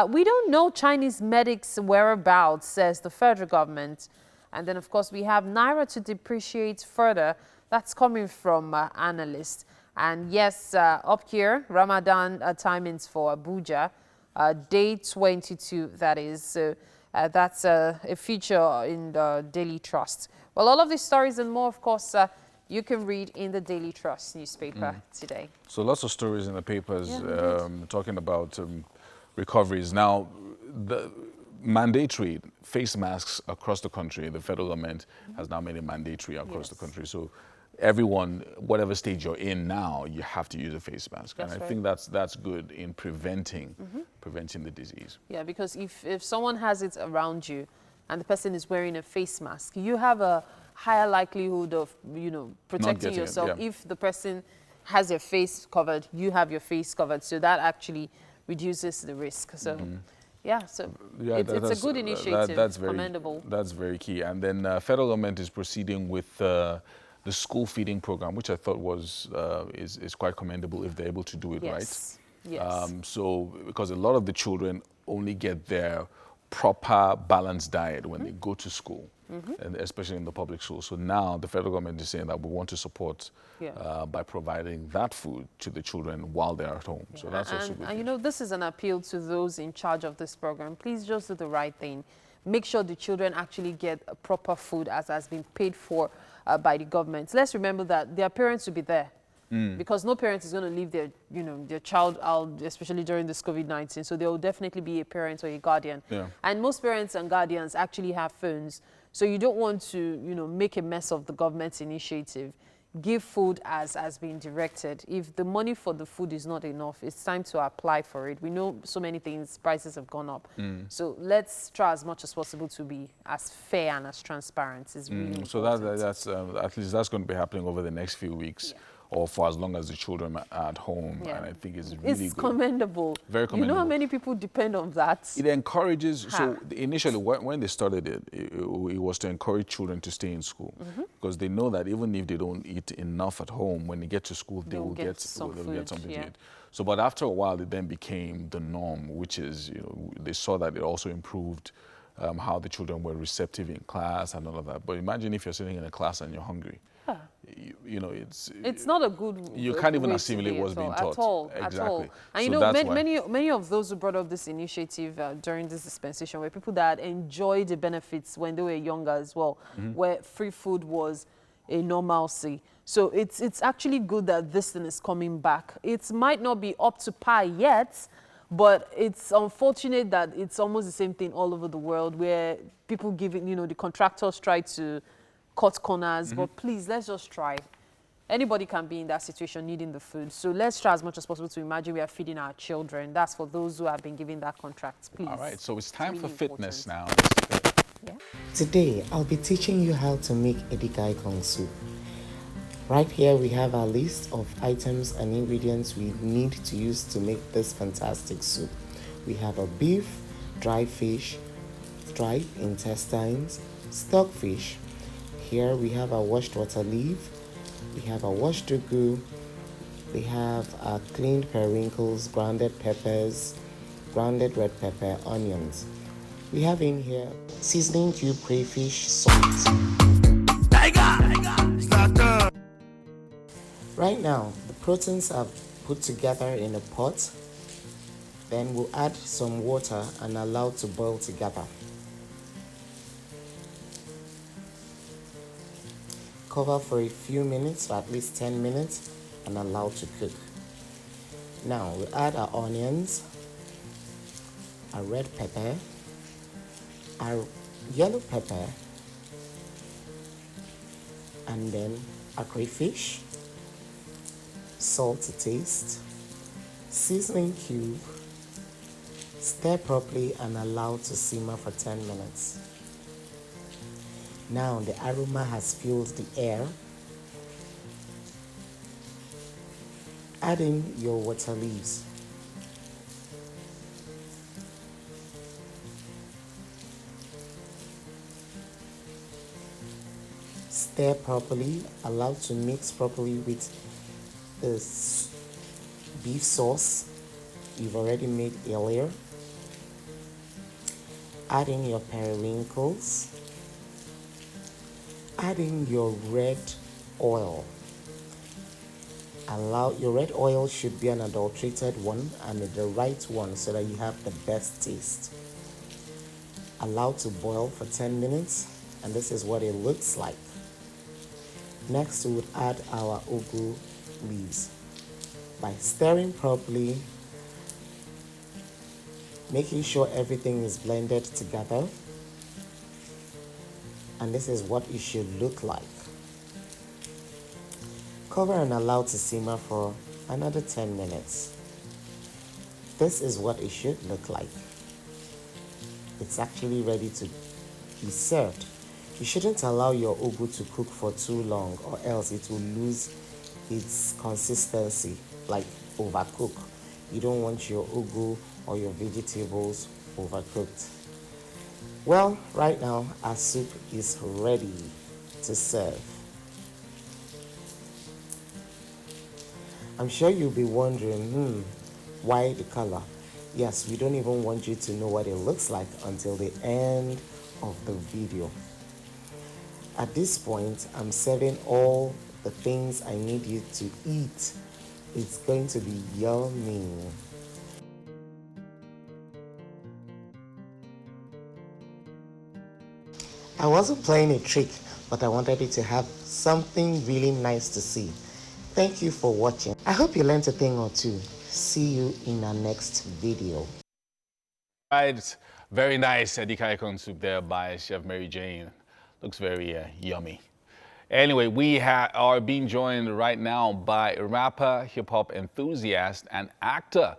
I: We don't know Chinese medics' whereabouts, says the federal government. And then, of course, we have Naira to depreciate further. That's coming from analysts. And yes, up here, Ramadan timings for Abuja, day 22, that is. So that's a feature in the Daily Trust. Well, all of these stories and more, of course, you can read in the Daily Trust newspaper today.
A: So lots of stories in the papers talking about recoveries. Now, the mandatory face masks across the country, the federal government has now made it mandatory across the country. So everyone, whatever stage you're in now, you have to use a face mask.
I: That's
A: and I
I: right.
A: think that's good in preventing the disease.
I: Yeah, because if someone has it around you and the person is wearing a face mask, you have a higher likelihood of, protecting
A: getting it,
I: yourself.
A: yeah.
I: If the person has their face covered, you have your face covered. So that actually reduces the risk. So, it's a good initiative,
A: that's very
I: commendable.
A: That's very key. And then federal government is proceeding with the school feeding program, which I thought was is quite commendable if they're able to do it right.
I: Yes.
A: So because a lot of the children only get their proper balanced diet when they go to school, and especially in the public schools. So now the federal government is saying that we want to support by providing that food to the children while they're at home. So that's also good.
I: And this is an appeal to those in charge of this program. Please just do the right thing. Make sure the children actually get proper food as has been paid for by the government. Let's remember that their parents will be there. Because no parent is going to leave their child out, especially during this COVID-19. So there will definitely be a parent or a guardian. And most parents and guardians actually have phones. So you don't want to, make a mess of the government's initiative. Give food as has been directed. If the money for the food is not enough, it's time to apply for it. We know so many things, prices have gone up. So let's try as much as possible to be as fair and as transparent. It's really
A: so
I: important.
A: that's at least that's going to be happening over the next few weeks. Or for as long as the children are at home, and I think it's really
I: It's
A: good.
I: commendable.
A: Very commendable.
I: You know how many people depend on that?
A: It encourages, so initially when they started it was to encourage children to stay in school because they know that even if they don't eat enough at home, when they get to school, they will get something to eat. So, but after a while, it then became the norm, which is, they saw that it also improved how the children were receptive in class and all of that. But imagine if you're sitting in a class and you're hungry.
I: It's not a good.
A: You can't even
I: way
A: assimilate
I: to be
A: what's being taught.
I: at all.
A: Exactly.
I: And
A: So that's why.
I: many of those who brought up this initiative during this dispensation were people that enjoyed the benefits when they were younger as well, where free food was a normalcy. So it's actually good that this thing is coming back. It might not be up to par yet, but it's unfortunate that it's almost the same thing all over the world, where people giving, the contractors try to cut corners, but please, let's just try. Anybody can be in that situation needing the food. So let's try as much as possible to imagine we are feeding our children. That's for those who have been given that contract, please.
A: All right, so it's time for fitness now.
J: Today, I'll be teaching you how to make Edikai Kong soup. Right here, we have our list of items and ingredients we need to use to make this fantastic soup. We have a beef, dry fish, dried intestines, stockfish. Here we have a washed water leaf, we have a washed ugu, we have cleaned periwinkles, grounded peppers, grounded red pepper, onions. We have in here seasoning cube crayfish, salt. Right now, the proteins are put together in a pot. Then we'll add some water and allow to boil together. Cover for a few minutes, or at least 10 minutes, and allow to cook. Now we add our onions, our red pepper, our yellow pepper, and then our crayfish, salt to taste, seasoning cube, Stir properly and allow to simmer for 10 minutes. Now the aroma has filled the air. Add in your water leaves. Stir properly, allow to mix properly with the beef sauce you've already made earlier. Add in your periwinkles. Add in your red oil. Allow your red oil should be an adulterated one and the right one so that you have the best taste. Allow to boil for 10 minutes and this is what it looks like. Next we would add our ugu leaves. By stirring properly, making sure everything is blended together, and this is what it should look like. Cover and allow to simmer for another 10 minutes. This is what it should look like. It's actually ready to be served. You shouldn't allow your ugu to cook for too long or else it will lose its consistency, like overcook. You don't want your ugu or your vegetables overcooked. Well, right now our soup is ready to serve. I'm sure you'll be wondering, why the color? Yes, we don't even want you to know what it looks like until the end of the video. At this point, I'm serving all the things I need you to eat. It's going to be yummy. I wasn't playing a trick, but I wanted you to have something really nice to see. Thank you for watching. I hope you learned a thing or two. See you in our next video.
A: Right, very nice edikang ikong soup there by Chef Mary Jane. Looks very yummy. Anyway, we are being joined right now by rapper, hip-hop enthusiast, and actor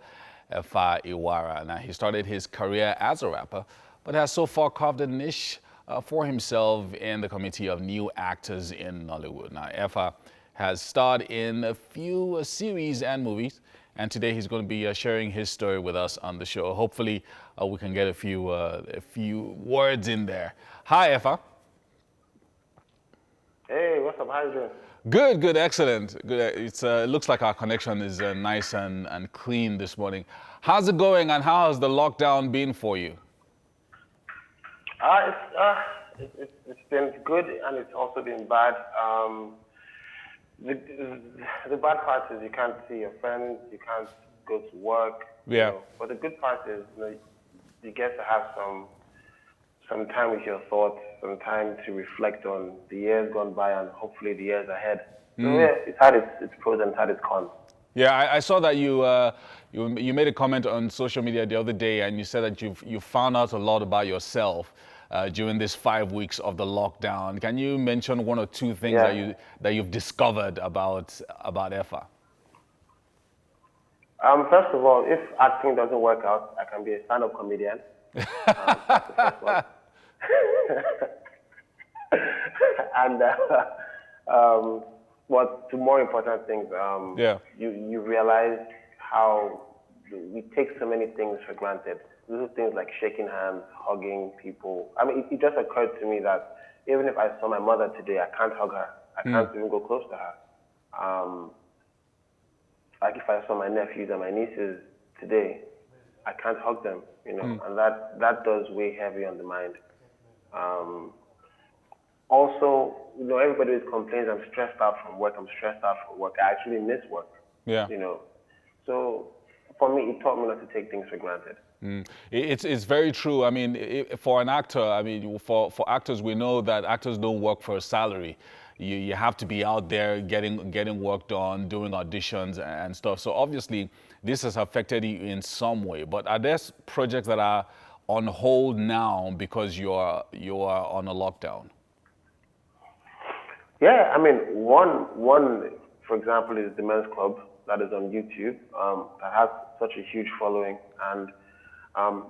A: Efa Iwara. Now, he started his career as a rapper, but has so far carved a niche for himself in the community of new actors in Nollywood. Now, Efa has starred in a few series and movies, and today he's going to be sharing his story with us on the show. Hopefully, we can get a few words in there. Hi, Efa.
K: Hey, what's up? How you doing?
A: Good, good, excellent. Good. It looks like our connection is nice and clean this morning. How's it going, and how has the lockdown been for you?
K: It's been good, and it's also been bad. The bad part is you can't see your friends, you can't go to work.
A: Yeah.
K: You know. But the good part is you get to have some time with your thoughts, some time to reflect on the years gone by and hopefully the years ahead. So yeah, it's had its pros and it's had its cons.
A: Yeah, I saw that you made a comment on social media the other day, and you said that you found out a lot about yourself during this 5 weeks of the lockdown. Can you mention one or two things that you've discovered about Efa?
K: First of all, if acting doesn't work out, I can be a stand-up comedian. That's the first one. And but the more important things, you realize how we take so many things for granted. Little things like shaking hands, hugging people. I mean, it just occurred to me that even if I saw my mother today, I can't hug her. I can't even go close to her. Like if I saw my nephews and my nieces today, I can't hug them, you know, and that does weigh heavy on the mind. Also, you know, everybody always complains, I'm stressed out from work, I actually miss work, you know. So for me, it taught me not to take things for granted.
A: It's very true. I mean, for an actor, I mean, for actors, we know that actors don't work for a salary. You have to be out there getting work done, doing auditions and stuff. So obviously, this has affected you in some way. But are there projects that are on hold now because you are on a lockdown?
K: Yeah, I mean, one for example, is the Men's Club that is on YouTube that has such a huge following, and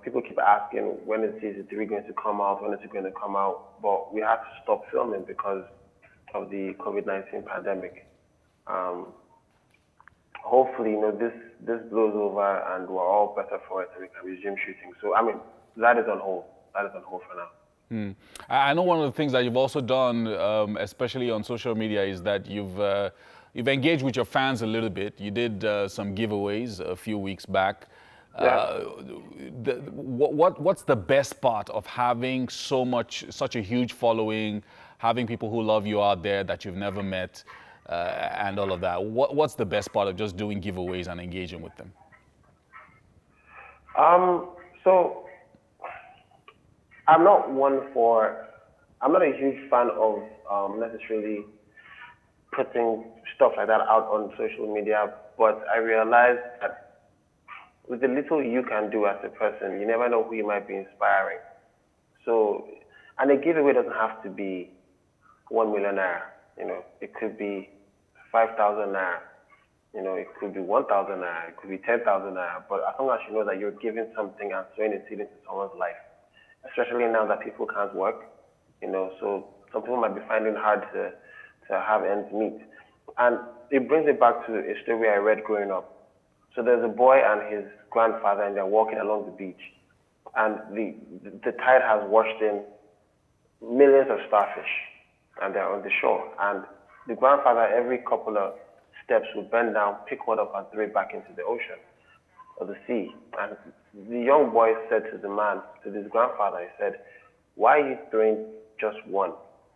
K: People keep asking when is season 3 going to come out, when is it going to come out, but we had to stop filming because of the COVID-19 pandemic. Hopefully, this blows over and we're all better for it and we can resume shooting. So, I mean, that is on hold. That is on hold for now.
A: I know one of the things that you've also done, especially on social media, is that you've engaged with your fans a little bit. You did some giveaways a few weeks back.
K: Yeah.
A: What's the best part of having such a huge following, having people who love you out there that you've never met, and all of that? What's the best part of just doing giveaways and engaging with them?
K: So I'm not a huge fan of necessarily putting stuff like that out on social media, but I realized that with the little you can do as a person, you never know who you might be inspiring. So, and a giveaway doesn't have to be 1 million naira. It could be 5,000 naira. It could be 1,000 naira. It could be 10,000 naira. But as long as you know that you're giving something and sowing a seed into someone's life, especially now that people can't work, so some people might be finding it hard to have ends meet. And it brings me back to a story I read growing up. So there's a boy and his grandfather, and they're walking along the beach. And the tide has washed in millions of starfish, and they're on the shore. And the grandfather, every couple of steps, would bend down, pick one up, and throw it back into the ocean or the sea. And the young boy said to his grandfather, he said, "Why are you throwing just one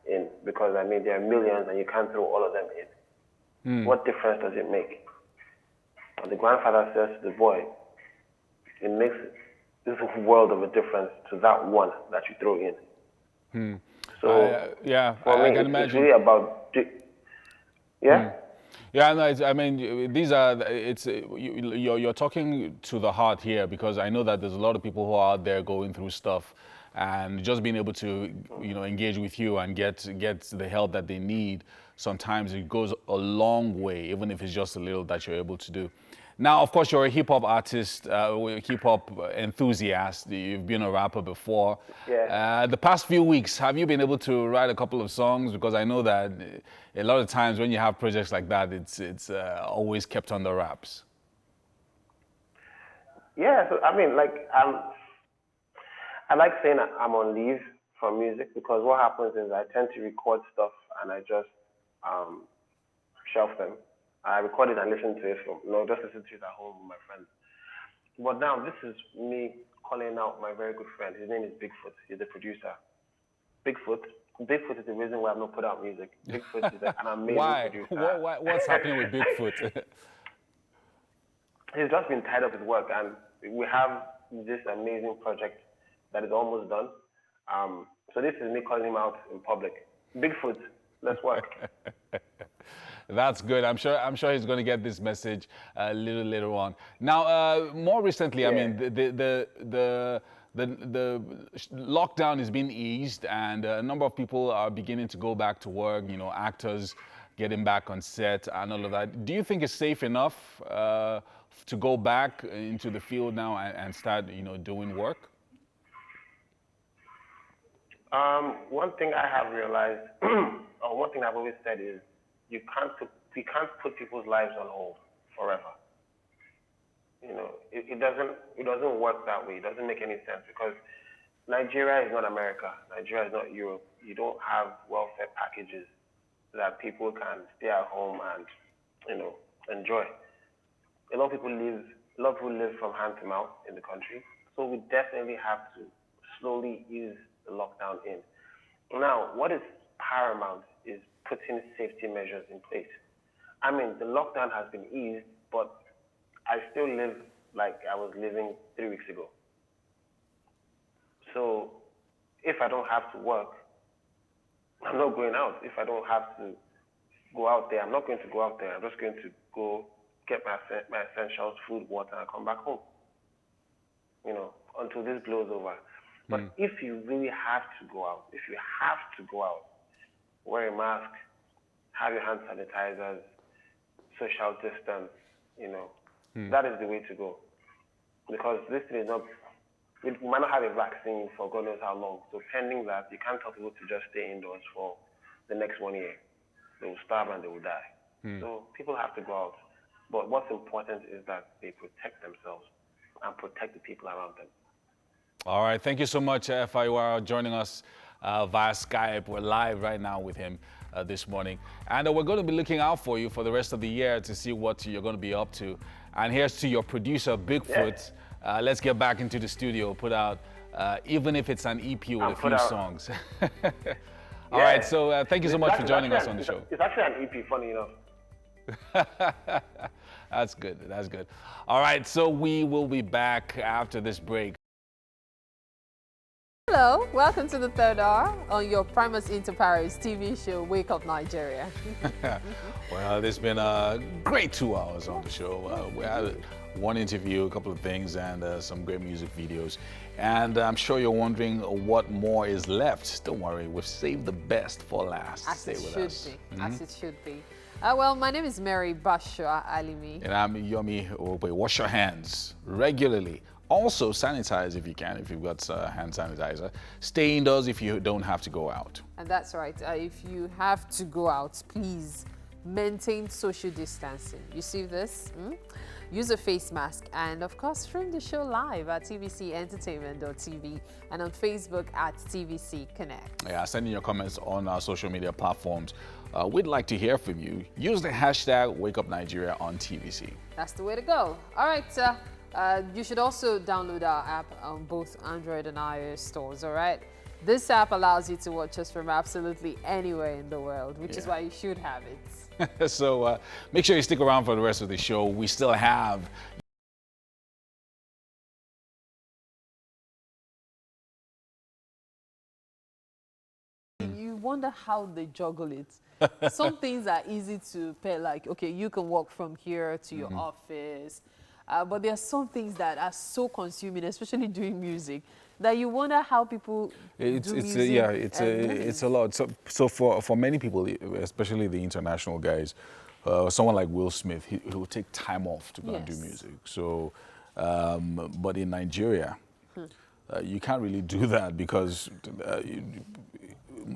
K: in? Because, I mean, there are millions, and you can't throw all of them in. What difference does it make?" And the grandfather says to the boy, "It makes this world of a difference to that one that you throw in." So, for me,
A: can
K: it's
A: imagine.
K: really about, yeah?
A: Yeah, no, you're talking to the heart here, because I know that there's a lot of people who are out there going through stuff, and just being able to, engage with you and get the help that they need, sometimes it goes a long way, even if it's just a little that you're able to do. Now, of course, you're a hip-hop artist, hip-hop enthusiast. You've been a rapper before.
K: Yeah.
A: The past few weeks, have you been able to write a couple of songs? Because I know that a lot of times when you have projects like that, it's always kept on the wraps.
K: Yeah, so I mean, I like saying I'm on leave from music, because what happens is I tend to record stuff and I just shelf them. I record it and listen to it just listen to it at home with my friends. But now this is me calling out my very good friend. His name is Bigfoot. He's the producer. Bigfoot is the reason why I've not put out music. Bigfoot is an amazing producer.
A: What's happening with Bigfoot?
K: He's just been tied up with work, and we have this amazing project that is almost done. So this is me calling him out in public. Bigfoot, let's work.
A: That's good. I'm sure he's going to get this message a little later on. Now, more recently, I mean, the lockdown is being eased, and a number of people are beginning to go back to work. Actors getting back on set and all of that. Do you think it's safe enough to go back into the field now and start, doing work?
K: One thing I have realized, or one thing I've always said is, we can't put people's lives on hold forever. It doesn't work that way. It doesn't make any sense, because Nigeria is not America. Nigeria is not Europe. You don't have welfare packages that people can stay at home and, enjoy. A lot of people live from hand to mouth in the country. So we definitely have to slowly ease the lockdown in. Now, what is paramount is putting safety measures in place. I mean, the lockdown has been eased, but I still live like I was living 3 weeks ago. So if I don't have to work, I'm not going out. If I don't have to go out there, I'm not going to go out there. I'm just going to go get my essentials, food, water, and come back home, until this blows over. But if you really have to go out, wear a mask, have your hand sanitizers, social distance, that is the way to go. Because this thing is not we might not have a vaccine for God knows how long. So pending that, you can't tell people to just stay indoors for the next 1 year. They will starve and they will die. So people have to go out. But what's important is that they protect themselves and protect the people around them.
A: All right, thank you so much, FIUR, joining us via Skype. We're live right now with him this morning. And we're going to be looking out for you for the rest of the year to see what you're going to be up to. And here's to your producer, Bigfoot. Let's get back into the studio, put out, even if it's an EP with a few songs. All right, so thank you so much for joining us on the show.
K: It's actually an EP, funny enough.
A: That's good, that's good. All right, so we will be back after this break.
I: Hello, welcome to the third hour on your Primus Inter Paris TV show, Wake Up Nigeria.
A: Well, there's been a great 2 hours on the show. We had one interview, a couple of things, and some great music videos. And I'm sure you're wondering what more is left. Don't worry, we've saved the best for last.
I: As
A: Stay
I: it
A: with
I: should
A: us.
I: be, as it should be. Well, my name is Mary Bashua Alimi.
A: And I'm Yomi Obe. Wash your hands regularly. Also, sanitize if you can, if you've got hand sanitizer. Stay indoors if you don't have to go out.
I: And that's right. If you have to go out, please maintain social distancing. You see this? Use a face mask. And, of course, stream the show live at tvcentertainment.tv and on Facebook at TVC Connect.
A: Yeah, send in your comments on our social media platforms. We'd like to hear from you. Use the hashtag #WakeUpNigeria on TVC.
I: That's the way to go. All right. You should also download our app on both Android and iOS stores, all right? This app allows you to watch us from absolutely anywhere in the world, which is why you should have it.
A: So make sure you stick around for the rest of the show. We still have...
I: You wonder how they juggle it. Some things are easy to pay, like, okay, you can walk from here to your office. But there are some things that are so consuming, especially doing music, that you wonder how people do music.
A: Yeah, it's a lot. So for many people, especially the international guys, someone like Will Smith, he will take time off to go and do music. So, but in Nigeria, you can't really do that because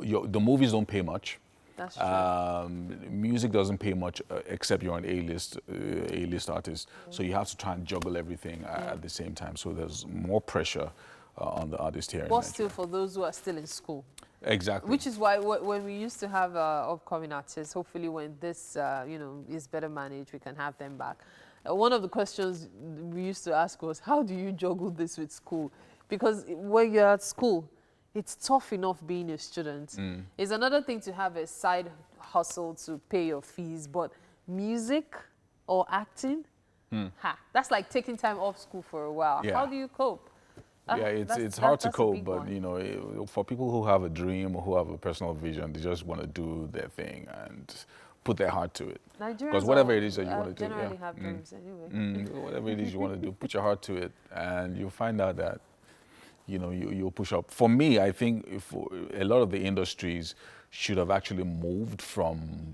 A: the movies don't pay much.
I: That's true.
A: Music doesn't pay much except you're an A-list artist. So you have to try and juggle everything at the same time. So there's more pressure on the artist here.
I: But still, for those who are still in school.
A: Exactly.
I: Which is why when we used to have upcoming artists, hopefully when this is better managed, we can have them back. One of the questions we used to ask was, how do you juggle this with school? Because when you're at school, it's tough enough being a student. It's another thing to have a side hustle to pay your fees, but music or acting, that's like taking time off school for a while.
A: Yeah.
I: How do you cope?
A: It's hard to cope, but you know, for people who have a dream or who have a personal vision, they just want to do their thing and put their heart to it.
I: Because
A: whatever it is that you want to do,
I: generally have dreams anyway.
A: Whatever it is you want to do, put your heart to it, and you'll find out that you'll push up. For me, I think a lot of the industries should have actually moved from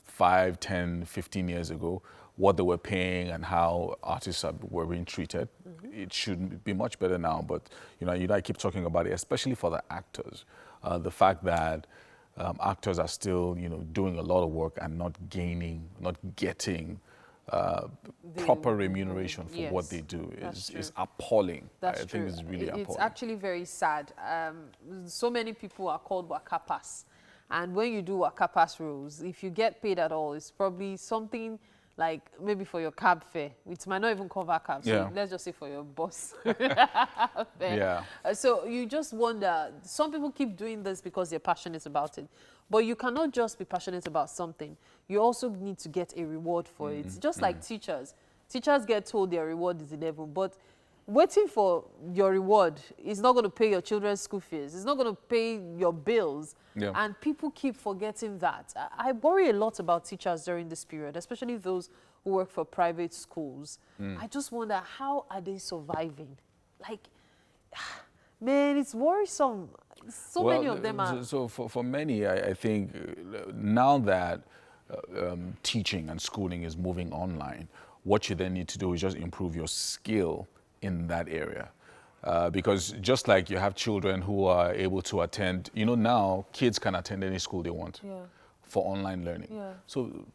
A: 5, 10, 15 years ago, what they were paying and how artists were being treated. It should be much better now, but I keep talking about it, especially for the actors. The fact that actors are still, doing a lot of work and not getting proper remuneration for what they do is appalling. I think it's really appalling.
I: It's actually very sad. So many people are called wakapas. And when you do wakapas roles, if you get paid at all, it's probably something like maybe for your cab fare. It might not even cover cab. So let's just say for your boss. So you just wonder, some people keep doing this because they're passionate about it. But you cannot just be passionate about something. You also need to get a reward for it. Just like teachers. Teachers get told their reward is 11, but waiting for your reward is not going to pay your children's school fees. It's not going to pay your bills. And people keep forgetting that. I worry a lot about teachers during this period, especially those who work for private schools. I just wonder, how are they surviving? Like, man, it's worrisome. So many of them are.
A: So for many, I think now that teaching and schooling is moving online, what you then need to do is just improve your skill in that area. Because just like you have children who are able to attend, now kids can attend any school they want for online learning.
I: Yeah.
A: So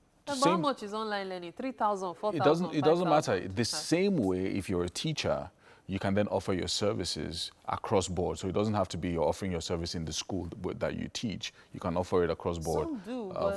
I: how much is online learning? 3,000, 4,000,
A: it doesn't
I: 5,000?
A: matter. The same way, if you're a teacher, you can then offer your services across board. So it doesn't have to be you're offering your service in the school that you teach. You can offer it across board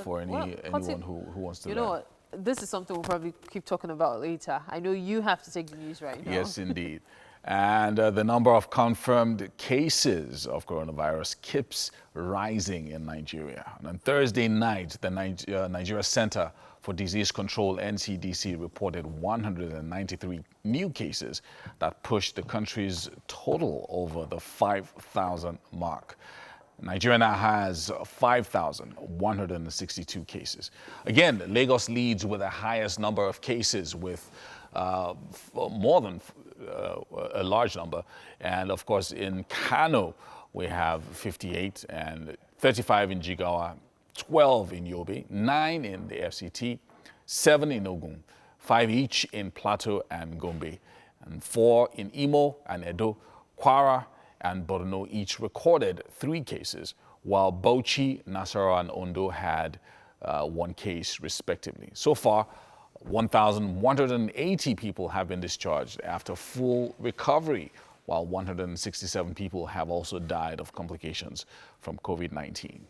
A: for anyone who wants to learn.
I: You know what? This is something we'll probably keep talking about later. I know you have to take the news right now.
A: Yes, indeed. And the number of confirmed cases of coronavirus keeps rising in Nigeria. And on Thursday night, the Nigeria Center for Disease Control, NCDC, reported 193 new cases that pushed the country's total over the 5,000 mark. Nigeria now has 5,162 cases. Again, Lagos leads with the highest number of cases with more than a large number. And of course, in Kano, we have 58 and 35 in Jigawa, 12 in Yobe, 9 in the FCT, 7 in Ogun, 5 each in Plateau and Gombe, and 4 in Imo and Edo. Kwara and Borno each recorded 3 cases, while Bauchi, Nasarawa, and Ondo had 1 case respectively. So far, 1,180 people have been discharged after full recovery, while 167 people have also died of complications from COVID-19.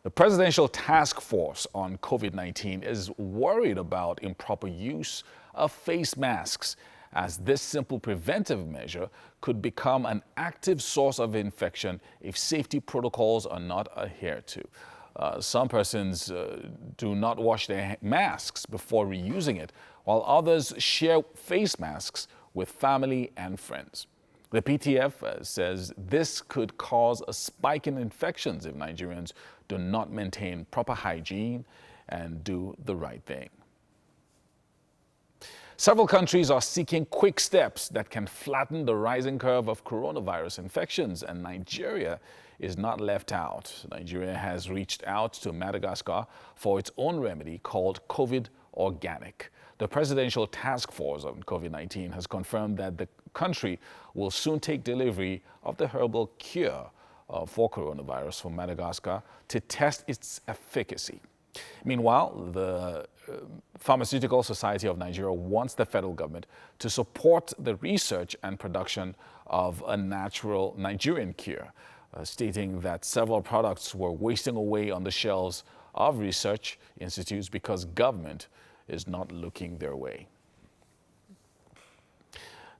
A: The Presidential Task Force on COVID-19 is worried about improper use of face masks, as this simple preventive measure could become an active source of infection if safety protocols are not adhered to. Some persons do not wash their masks before reusing it, while others share face masks with family and friends. The PTF says this could cause a spike in infections if Nigerians do not maintain proper hygiene and do the right thing. Several countries are seeking quick steps that can flatten the rising curve of coronavirus infections, and Nigeria is not left out. Nigeria has reached out to Madagascar for its own remedy called COVID Organic. The Presidential Task Force on COVID-19 has confirmed that the country will soon take delivery of the herbal cure for coronavirus from Madagascar to test its efficacy. Meanwhile, the Pharmaceutical Society of Nigeria wants the federal government to support the research and production of a natural Nigerian cure, stating that several products were wasting away on the shelves of research institutes because government is not looking their way.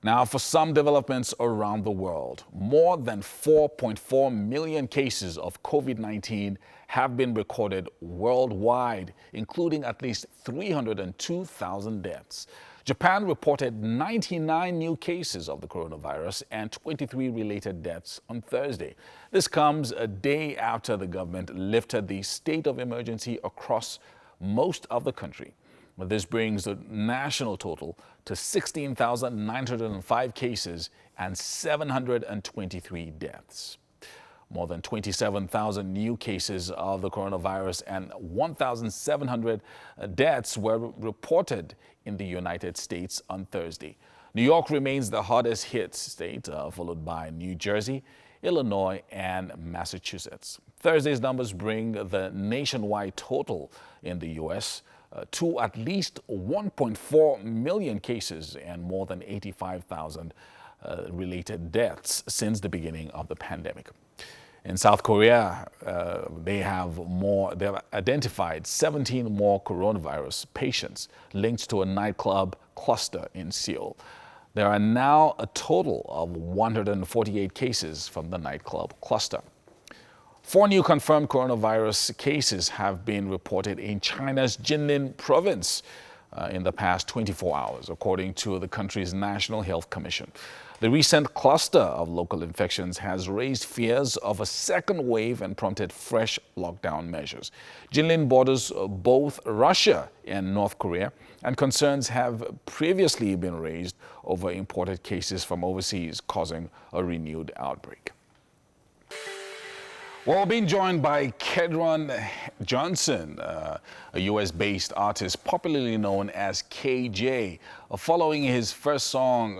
A: Now, for some developments around the world, more than 4.4 million cases of COVID-19 have been recorded worldwide, including at least 302,000 deaths. Japan reported 99 new cases of the coronavirus and 23 related deaths on Thursday. This comes a day after the government lifted the state of emergency across most of the country. This brings the national total to 16,905 cases and 723 deaths. More than 27,000 new cases of the coronavirus and 1,700 deaths were reported in the United States on Thursday. New York remains the hardest hit state, followed by New Jersey, Illinois, and Massachusetts. Thursday's numbers bring the nationwide total in the U.S. To at least 1.4 million cases and more than 85,000 related deaths since the beginning of the pandemic. In South Korea, they have identified 17 more coronavirus patients linked to a nightclub cluster in Seoul. There are now a total of 148 cases from the nightclub cluster. 4 new confirmed coronavirus cases have been reported in China's Jilin province in the past 24 hours, according to the country's National Health Commission. The recent cluster of local infections has raised fears of a second wave and prompted fresh lockdown measures. Jilin borders both Russia and North Korea, and concerns have previously been raised over imported cases from overseas, causing a renewed outbreak. Well, we're being joined by Kedron Johnson, a US-based artist popularly known as KJ. Following his first song,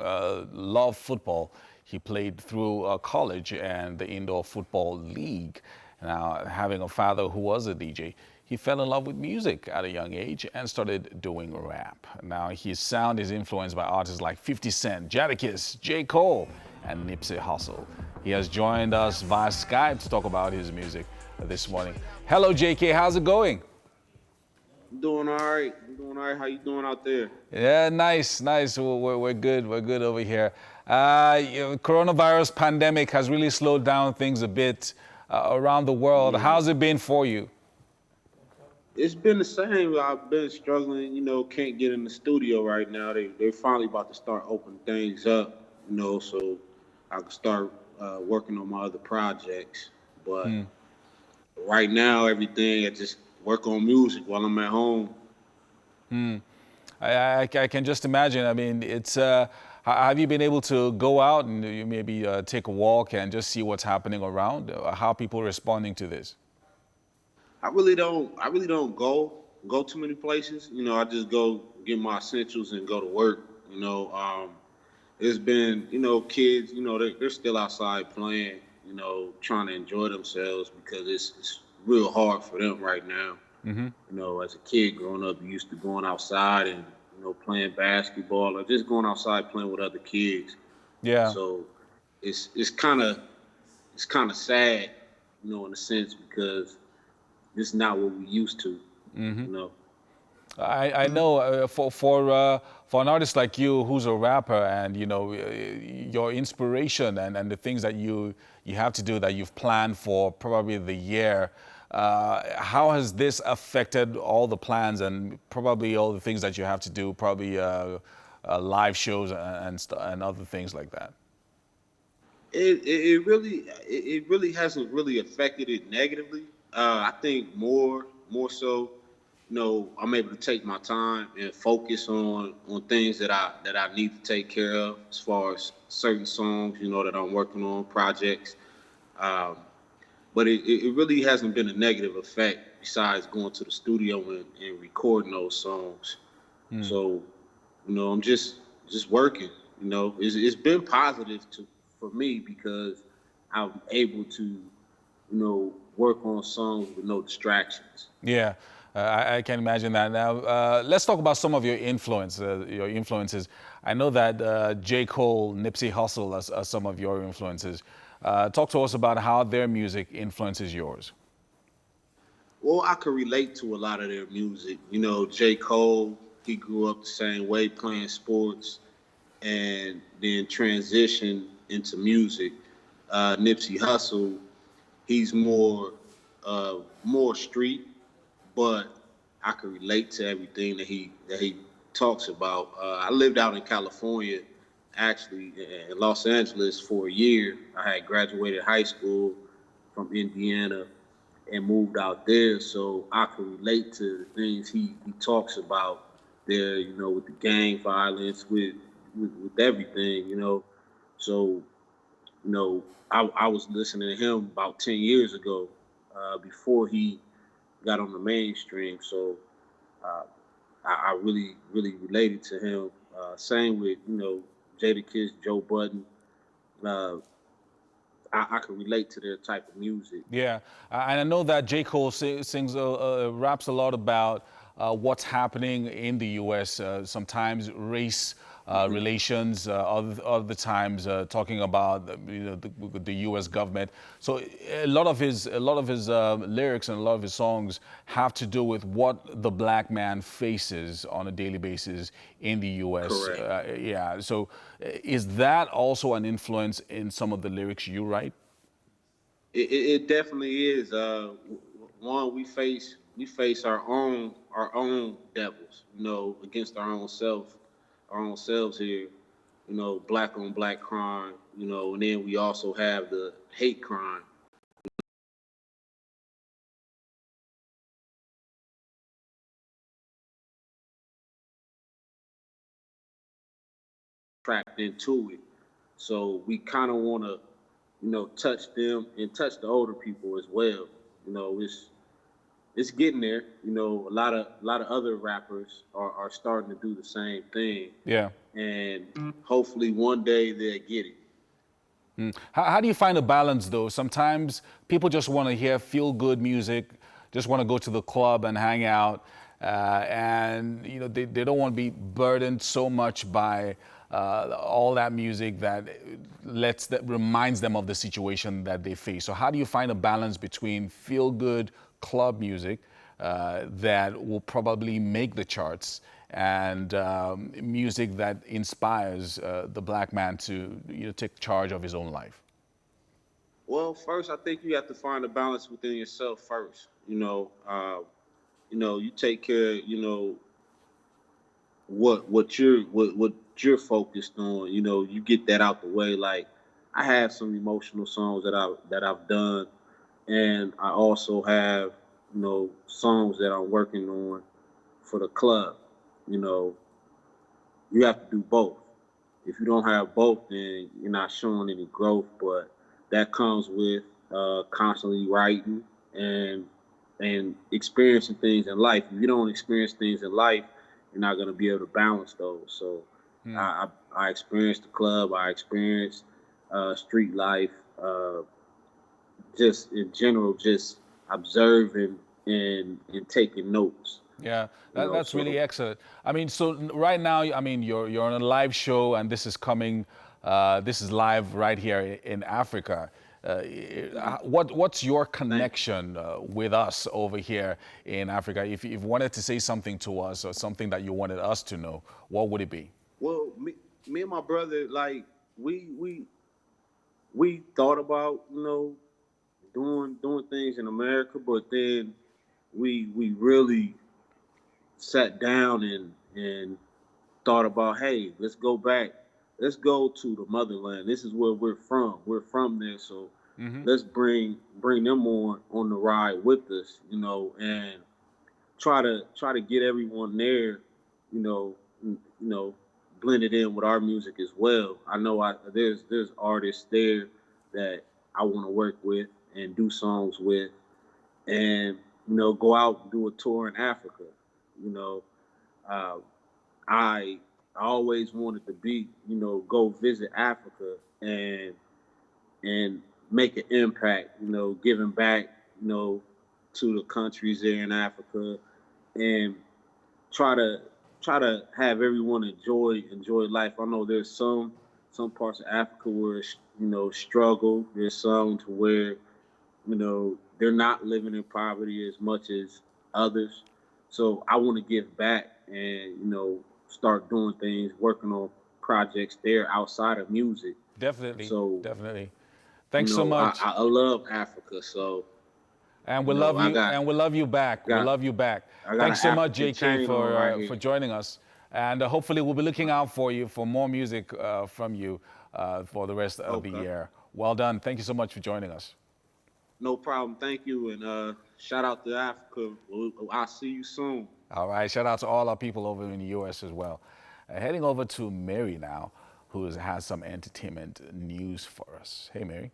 A: Love Football, he played through college and the Indoor Football League. Now, having a father who was a DJ, he fell in love with music at a young age and started doing rap. Now, his sound is influenced by artists like 50 Cent, Jadakiss, J. Cole, and Nipsey Hussle. He has joined us via Skype to talk about his music this morning. Hello, JK. How's it going?
L: I'm doing all right. How you doing out there?
A: Yeah, nice. We're good. We're good over here. Coronavirus pandemic has really slowed down things a bit around the world. How's it been for you?
L: It's been the same. I've been struggling, can't get in the studio right now. They're finally about to start opening things up, so I can start working on my other projects. But right now, everything, I just work on music while I'm at home.
A: I can just imagine. I mean, it's. Have you been able to go out and you maybe take a walk and just see what's happening around? How are people responding to this?
L: I really don't go too many places. I just go get my essentials and go to work. It's been, kids, they're still outside playing, trying to enjoy themselves because it's real hard for them right now. As a kid growing up, you used to going outside and, playing basketball or just going outside playing with other kids.
A: Yeah.
L: So it's kind of sad, in a sense, because it's not what we used to,
A: I know for an artist like you who's a rapper and your inspiration and the things that you have to do that you've planned for probably the year, how has this affected all the plans and probably all the things that you have to do, probably live shows and other things like that?
L: It really hasn't really affected it negatively. I think more so, I'm able to take my time and focus on things that I need to take care of as far as certain songs, that I'm working on, projects. But it really hasn't been a negative effect besides going to the studio and recording those songs. So, I'm just working. It's been positive for me because I'm able to, work on songs with no distractions.
A: Yeah, I can imagine that. Now, let's talk about some of your influences. I know that J. Cole, Nipsey Hussle are some of your influences. Talk to us about how their music influences yours.
L: Well, I could relate to a lot of their music. J. Cole, he grew up the same way playing sports and then transitioned into music. Nipsey Hussle, he's more street, but I could relate to everything that he talks about. I lived out in California, actually in Los Angeles for a year. I had graduated high school from Indiana and moved out there, so I could relate to the things he talks about there. With the gang violence, with everything. So I was listening to him about 10 years ago, before he got on the mainstream. So I really related to him. Same with Jadakiss, Joe Budden. I can relate to their type of music.
A: Yeah, and I know that J. Cole sings, raps a lot about what's happening in the U.S. Sometimes race relations, other times talking about the U.S. government. So a lot of his lyrics and a lot of his songs have to do with what the black man faces on a daily basis in the U.S.
L: Correct.
A: Yeah. So is that also an influence in some of the lyrics you write?
L: It definitely is. One, we face our own devils, against our own selves here. Black on black crime, and then we also have the hate crime. Trapped into it. So we kind of want to touch them and touch the older people as well. It's getting there. A lot of other rappers are starting to do the same thing.
A: Yeah.
L: And hopefully one day they'll get it.
A: How do you find a balance, though? Sometimes people just want to hear feel-good music, just want to go to the club and hang out, and they don't want to be burdened so much by all that music that reminds them of the situation that they face. So how do you find a balance between feel-good club music that will probably make the charts and music that inspires the black man to take charge of his own life?
L: Well, first, I think you have to find a balance within yourself first. You take care of, what you're focused on. You get that out the way. Like, I have some emotional songs that I've done, and I also have songs that I'm working on for the club. You have to do both. If you don't have both, then you're not showing any growth. But that comes with constantly writing and experiencing things in life. If you don't experience things in life, you're not going to be able to balance those. So I experienced the club. I experienced street life. Just in general, just observing and taking notes.
A: Yeah, that's really excellent. I mean, so right now, you're on a live show, and this is coming. This is live right here in Africa. What's your connection with us over here in Africa? If you wanted to say something to us or something that you wanted us to know, what would it be?
L: Well, me and my brother, like we thought about doing things in America, but then we really sat down and thought about, hey, let's go back. Let's go to the motherland. This is where we're from. We're from there, so let's bring them on the ride with us, and try to get everyone there, blend it in with our music as well. I know there's artists there that I want to work with and do songs with, and go out and do a tour in Africa. I always wanted to go visit Africa and make an impact, giving back, to the countries there in Africa, and try to have everyone enjoy life. I know there's some parts of Africa where struggle. There's some to where they're not living in poverty as much as others. So I want to give back and start doing things, working on projects there outside of music.
A: Definitely.
L: So
A: definitely. Thanks so much.
L: I love Africa. So.
A: And we love you. And we love you back. We love you back. Thanks so much, JK, for joining us. And hopefully we'll be looking out for you for more music from you for the rest of the year. Well done. Thank you so much for joining us.
L: No problem. Thank you. And shout out to Africa. I'll see you soon.
A: All right. Shout out to all our people over in the U.S. as well. Heading over to Mary now, who has some entertainment news for us. Hey, Mary.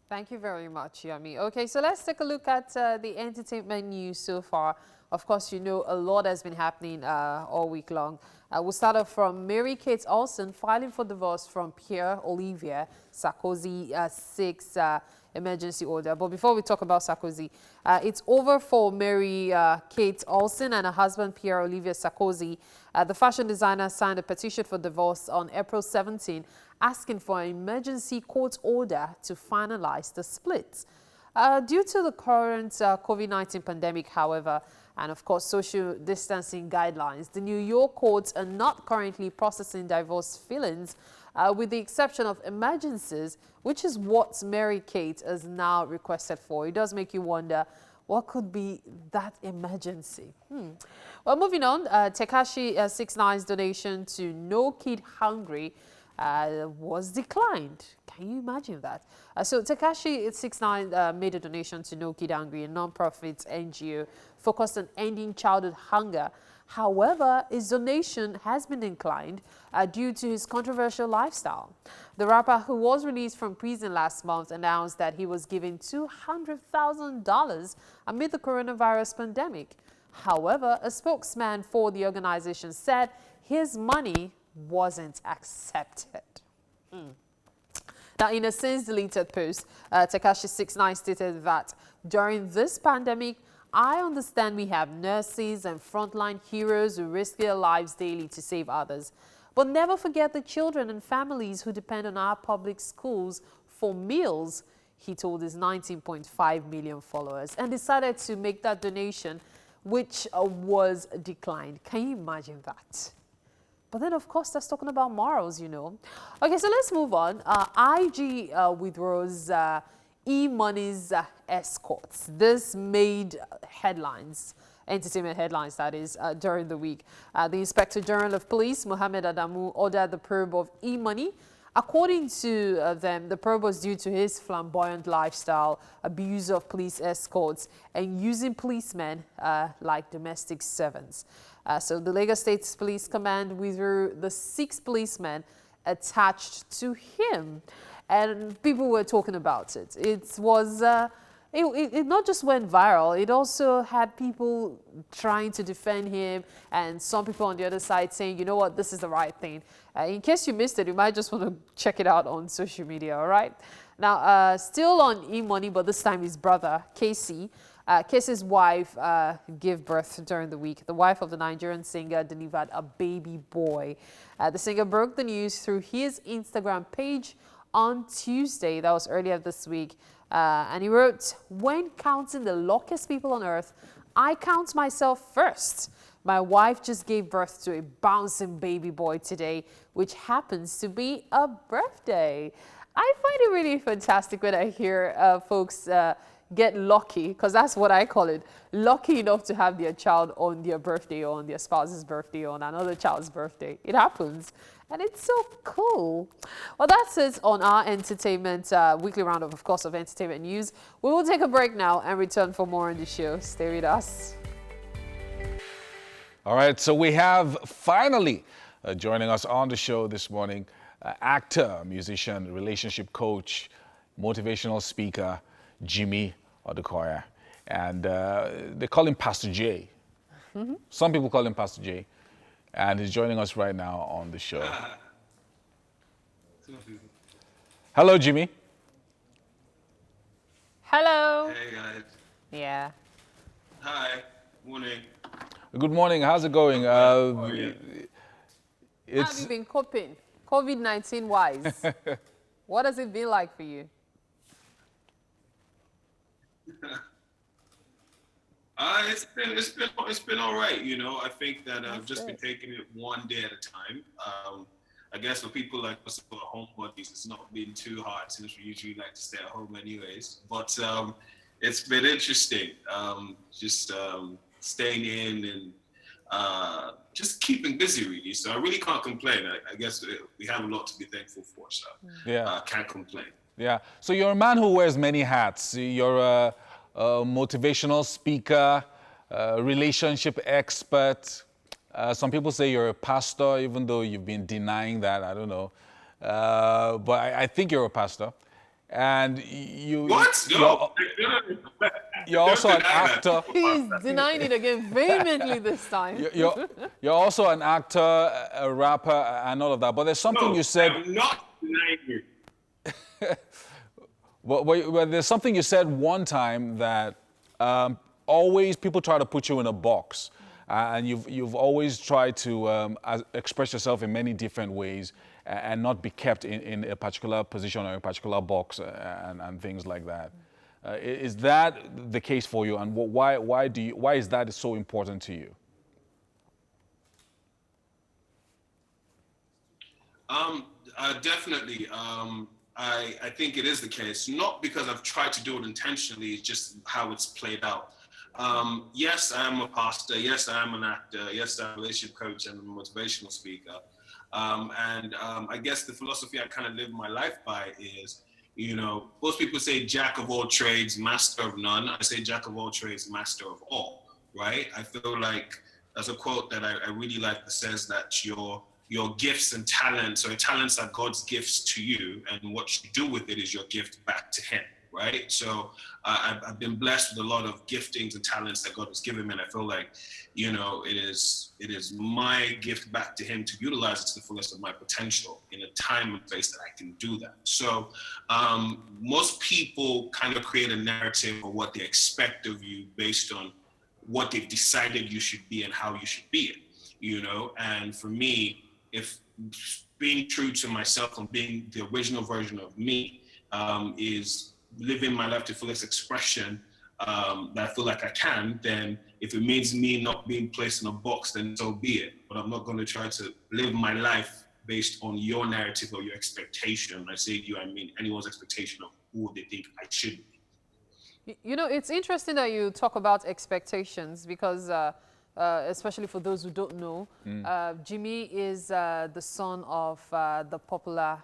I: Thank you very much, Yami. Okay, so let's take a look at the entertainment news so far. Of course, a lot has been happening all week long. We'll start off from Mary-Kate Olsen filing for divorce from Pierre-Olivier Sarkozy 6 emergency order. But before we talk about Sarkozy, it's over for Mary-Kate Olsen and her husband Pierre-Olivier Sarkozy. The fashion designer signed a petition for divorce on April 17, asking for an emergency court order to finalize the split. Due to the current COVID-19 pandemic, however, and of course social distancing guidelines, the New York courts are not currently processing divorce filings, with the exception of emergencies, which is what Mary-Kate has now requested for. It does make you wonder, what could be that emergency? Well, moving on, Tekashi 6ix9ine's donation to No Kid Hungry was declined. Can you imagine that? So Tekashi 6ix9ine made a donation to No Kid Hungry, a non-profit NGO focused on ending childhood hunger However, his donation has been declined due to his controversial lifestyle. The rapper, who was released from prison last month, announced that he was given $200,000 amid the coronavirus pandemic. However, a spokesman for the organization said his money wasn't accepted. Now, in a since-deleted post, Tekashi69 stated that during this pandemic, I understand we have nurses and frontline heroes who risk their lives daily to save others. But never forget the children and families who depend on our public schools for meals, he told his 19.5 million followers, and decided to make that donation, which was declined. Can you imagine that? But then, of course, that's talking about morals, you know. Okay, so let's move on. IG withdraws e-money's escorts. This made headlines, entertainment headlines, that is, during the week. The Inspector General of Police, Mohammed Adamu, ordered the probe of e-money. According to them, the probe was due to his flamboyant lifestyle, abuse of police escorts, and using policemen like domestic servants. So the Lagos State Police Command withdrew the 6 policemen attached to him. And people were talking about it. It was, it not just went viral, it also had people trying to defend him, and some people on the other side saying, you know what, this is the right thing. In case you missed it, you might just want to check it out on social media, all right? Now, still on e-money, but this time his brother, Casey. Casey's wife gave birth during the week. The wife of the Nigerian singer delivered a baby boy. The singer broke the news through his Instagram page on Tuesday. That was earlier this week. And he wrote, "When counting the luckiest people on earth, I count myself first. My wife just gave birth to a bouncing baby boy today, which happens to be a birthday." I find it really fantastic when I hear folks get lucky, because that's what I call it, lucky enough to have their child on their birthday or on their spouse's birthday or on another child's birthday. It happens. And it's so cool. Well, that's it on our entertainment weekly roundup, of course, of entertainment news. We will take a break now and return for more on the show. Stay with us.
A: All right, so we have finally joining us on the show this morning, actor, musician, relationship coach, motivational speaker, Jimmy Odukoya. And they call him Pastor J. Some people call him Pastor J. And he's joining us right now on the show. Hello, Jimmy.
I: Hello.
M: Hey, guys.
I: Yeah.
M: Hi. Morning.
A: Good morning. How's it going?
I: How have you been coping, COVID-19 wise? What has it been like for you?
M: It's been all right. You know, I think that I've just been taking it one day at a time. I guess for people like us who are homebodies, it's not been too hard since we usually like to stay at home anyways. But it's been interesting. Just staying in and just keeping busy really. So I really can't complain. I guess we have a lot to be thankful for. So can't complain.
A: Yeah. So you're a man who wears many hats. You're a motivational speaker, relationship expert. Some people say you're a pastor, even though you've been denying that. I don't know. But I think you're a pastor. And you...
M: What? No.
A: You're also an actor.
I: He's denying it again vehemently this time.
A: You're also an actor, a rapper, and all of that. But there's something you said...
M: I'm not denying it.
A: Well, there's something you said one time that always people try to put you in a box, and you've always tried to express yourself in many different ways and not be kept in a particular position or a particular box and things like that. Is that the case for you, and why is that so important to you?
M: Definitely. I think it is the case, not because I've tried to do it intentionally, it's just how it's played out. Yes, I am a pastor. Yes, I am an actor. Yes, I'm a relationship coach and a motivational speaker. I guess the philosophy I kind of live my life by is, you know, most people say jack of all trades, master of none. I say jack of all trades, master of all, right? I feel like there's a quote that I really like that says that your gifts and talents, or your talents are God's gifts to you, and what you do with it is your gift back to him, right? So I've been blessed with a lot of giftings and talents that God has given me, and I feel like, it is my gift back to him to utilize it to the fullest of my potential in a time and place that I can do that. So most people kind of create a narrative of what they expect of you based on what they've decided you should be and how you should be it, and for me, if being true to myself and being the original version of me is living my life to fullest expression that I feel like I can, then if it means me not being placed in a box, then so be it. But I'm not going to try to live my life based on your narrative or your expectation. When I say you, I mean anyone's expectation of who they think I should be.
I: It's interesting that you talk about expectations because especially for those who don't know, Jimmy is the son of the popular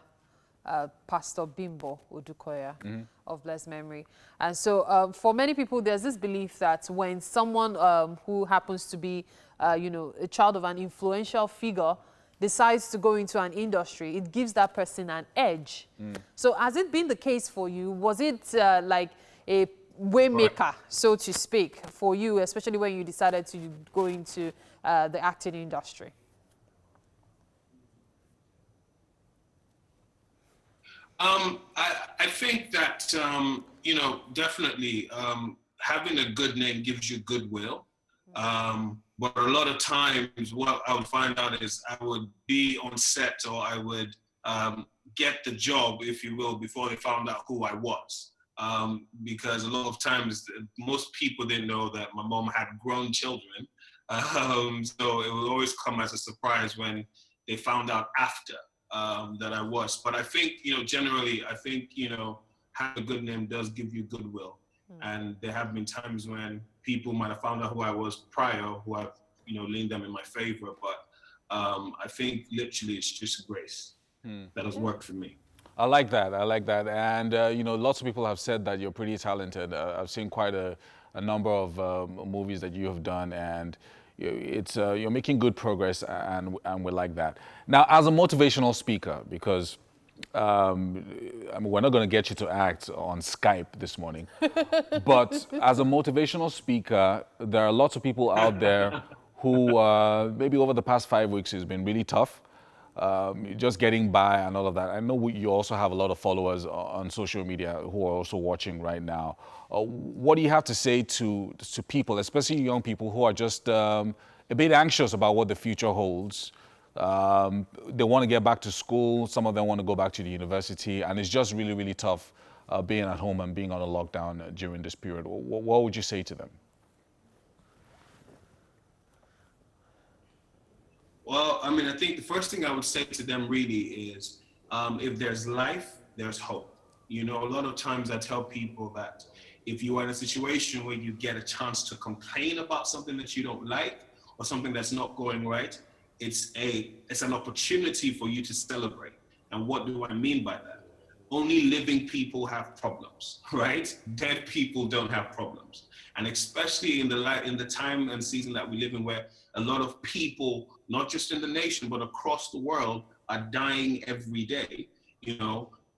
I: Pastor Bimbo Odukoya of blessed memory. And so for many people, there's this belief that when someone who happens to be, a child of an influential figure decides to go into an industry, it gives that person an edge. So has it been the case for you? Was it like a waymaker, so to speak, for you, especially when you decided to go into the acting industry?
M: I think that, definitely having a good name gives you goodwill. But a lot of times what I would find out is I would be on set, or I would get the job, if you will, before they found out who I was. Because a lot of times most people didn't know that my mom had grown children. So it would always come as a surprise when they found out after that I was. But I think, generally, I think, having a good name does give you goodwill. And there have been times when people might have found out who I was prior, who have, leaned them in my favor. But I think literally it's just grace that has worked for me.
A: I like that. And, lots of people have said that you're pretty talented. I've seen quite a number of movies that you have done, and you're making good progress, and we like that. Now, as a motivational speaker, because we're not going to get you to act on Skype this morning, but as a motivational speaker, there are lots of people out there who maybe over the past 5 weeks has been really tough. Just getting by and all of that. I know you also have a lot of followers on social media who are also watching right now. What do you have to say to people, especially young people who are just a bit anxious about what the future holds? They want to get back to school. Some of them want to go back to the university, and it's just really, really tough being at home and being on a lockdown during this period. What would you say to them?
M: Well, I think the first thing I would say to them really is, if there's life, there's hope. A lot of times I tell people that if you are in a situation where you get a chance to complain about something that you don't like or something that's not going right, it's an opportunity for you to celebrate. And what do I mean by that? Only living people have problems, right? Dead people don't have problems. And especially in the time and season that we live in, where a lot of people, not just in the nation, but across the world, are dying every day.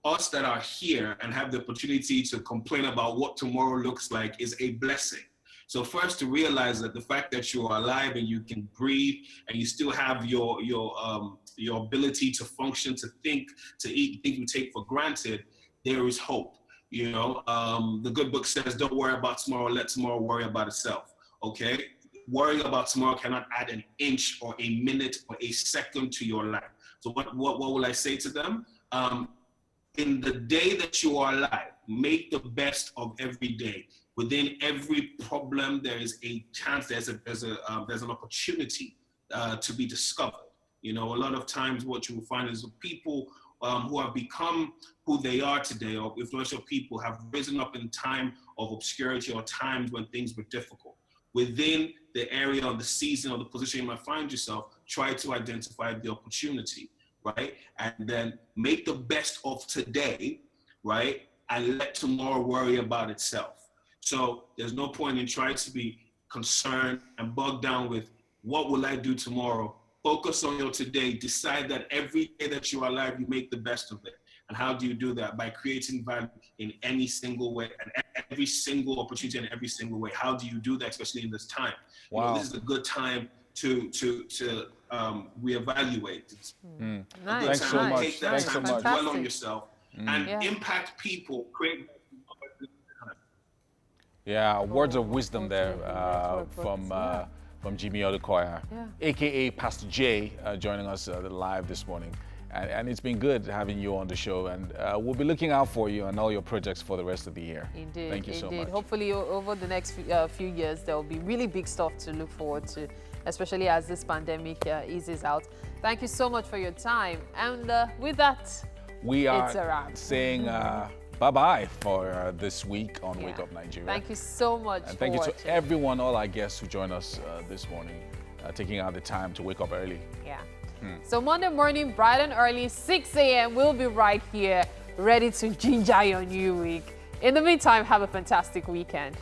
M: Us that are here and have the opportunity to complain about what tomorrow looks like is a blessing. So first, to realize that the fact that you are alive and you can breathe and you still have your ability to function, to think, to eat, things we take for granted, there is hope. The good book says, don't worry about tomorrow, let tomorrow worry about itself. Okay? Worrying about tomorrow cannot add an inch or a minute or a second to your life. So what will I say to them? In the day that you are alive, make the best of every day. Within every problem, there is a chance, there's an opportunity to be discovered. A lot of times what you will find is people who have become who they are today, or influential people, have risen up in time of obscurity or times when things were difficult. Within the area or the season or the position you might find yourself, try to identify the opportunity, right? And then make the best of today, right? And let tomorrow worry about itself. So there's no point in trying to be concerned and bogged down with what will I do tomorrow? Focus on your today. Decide that every day that you are alive, you make the best of it. And how do you do that? By creating value in any single way and every single opportunity and every single way. How do you do that, especially in this time?
A: Wow.
M: You know, this is a good time to reevaluate. It's a good
A: Thanks
M: time
A: so
M: to
A: much.
M: take that
A: Thanks so
M: time to
A: much.
M: dwell on yourself and impact people, create.
A: Yeah, words of wisdom there from Jimmy Odukoya, aka Pastor J, joining us live this morning. And it's been good having you on the show, and we'll be looking out for you and all your projects for the rest of the year.
I: Indeed,
A: thank you so much.
I: Hopefully, over the next few years, there will be really big stuff to look forward to, especially as this pandemic eases out. Thank you so much for your time. And with that,
A: we are
I: it's a wrap.
A: saying bye-bye for this week on Wake Up Nigeria.
I: Thank you so much
A: and thank you to everyone, all our guests who joined us this morning, taking out the time to wake up early.
I: Yeah. So Monday morning, bright and early, 6 a.m., we'll be right here, ready to ginger your new week. In the meantime, have a fantastic weekend.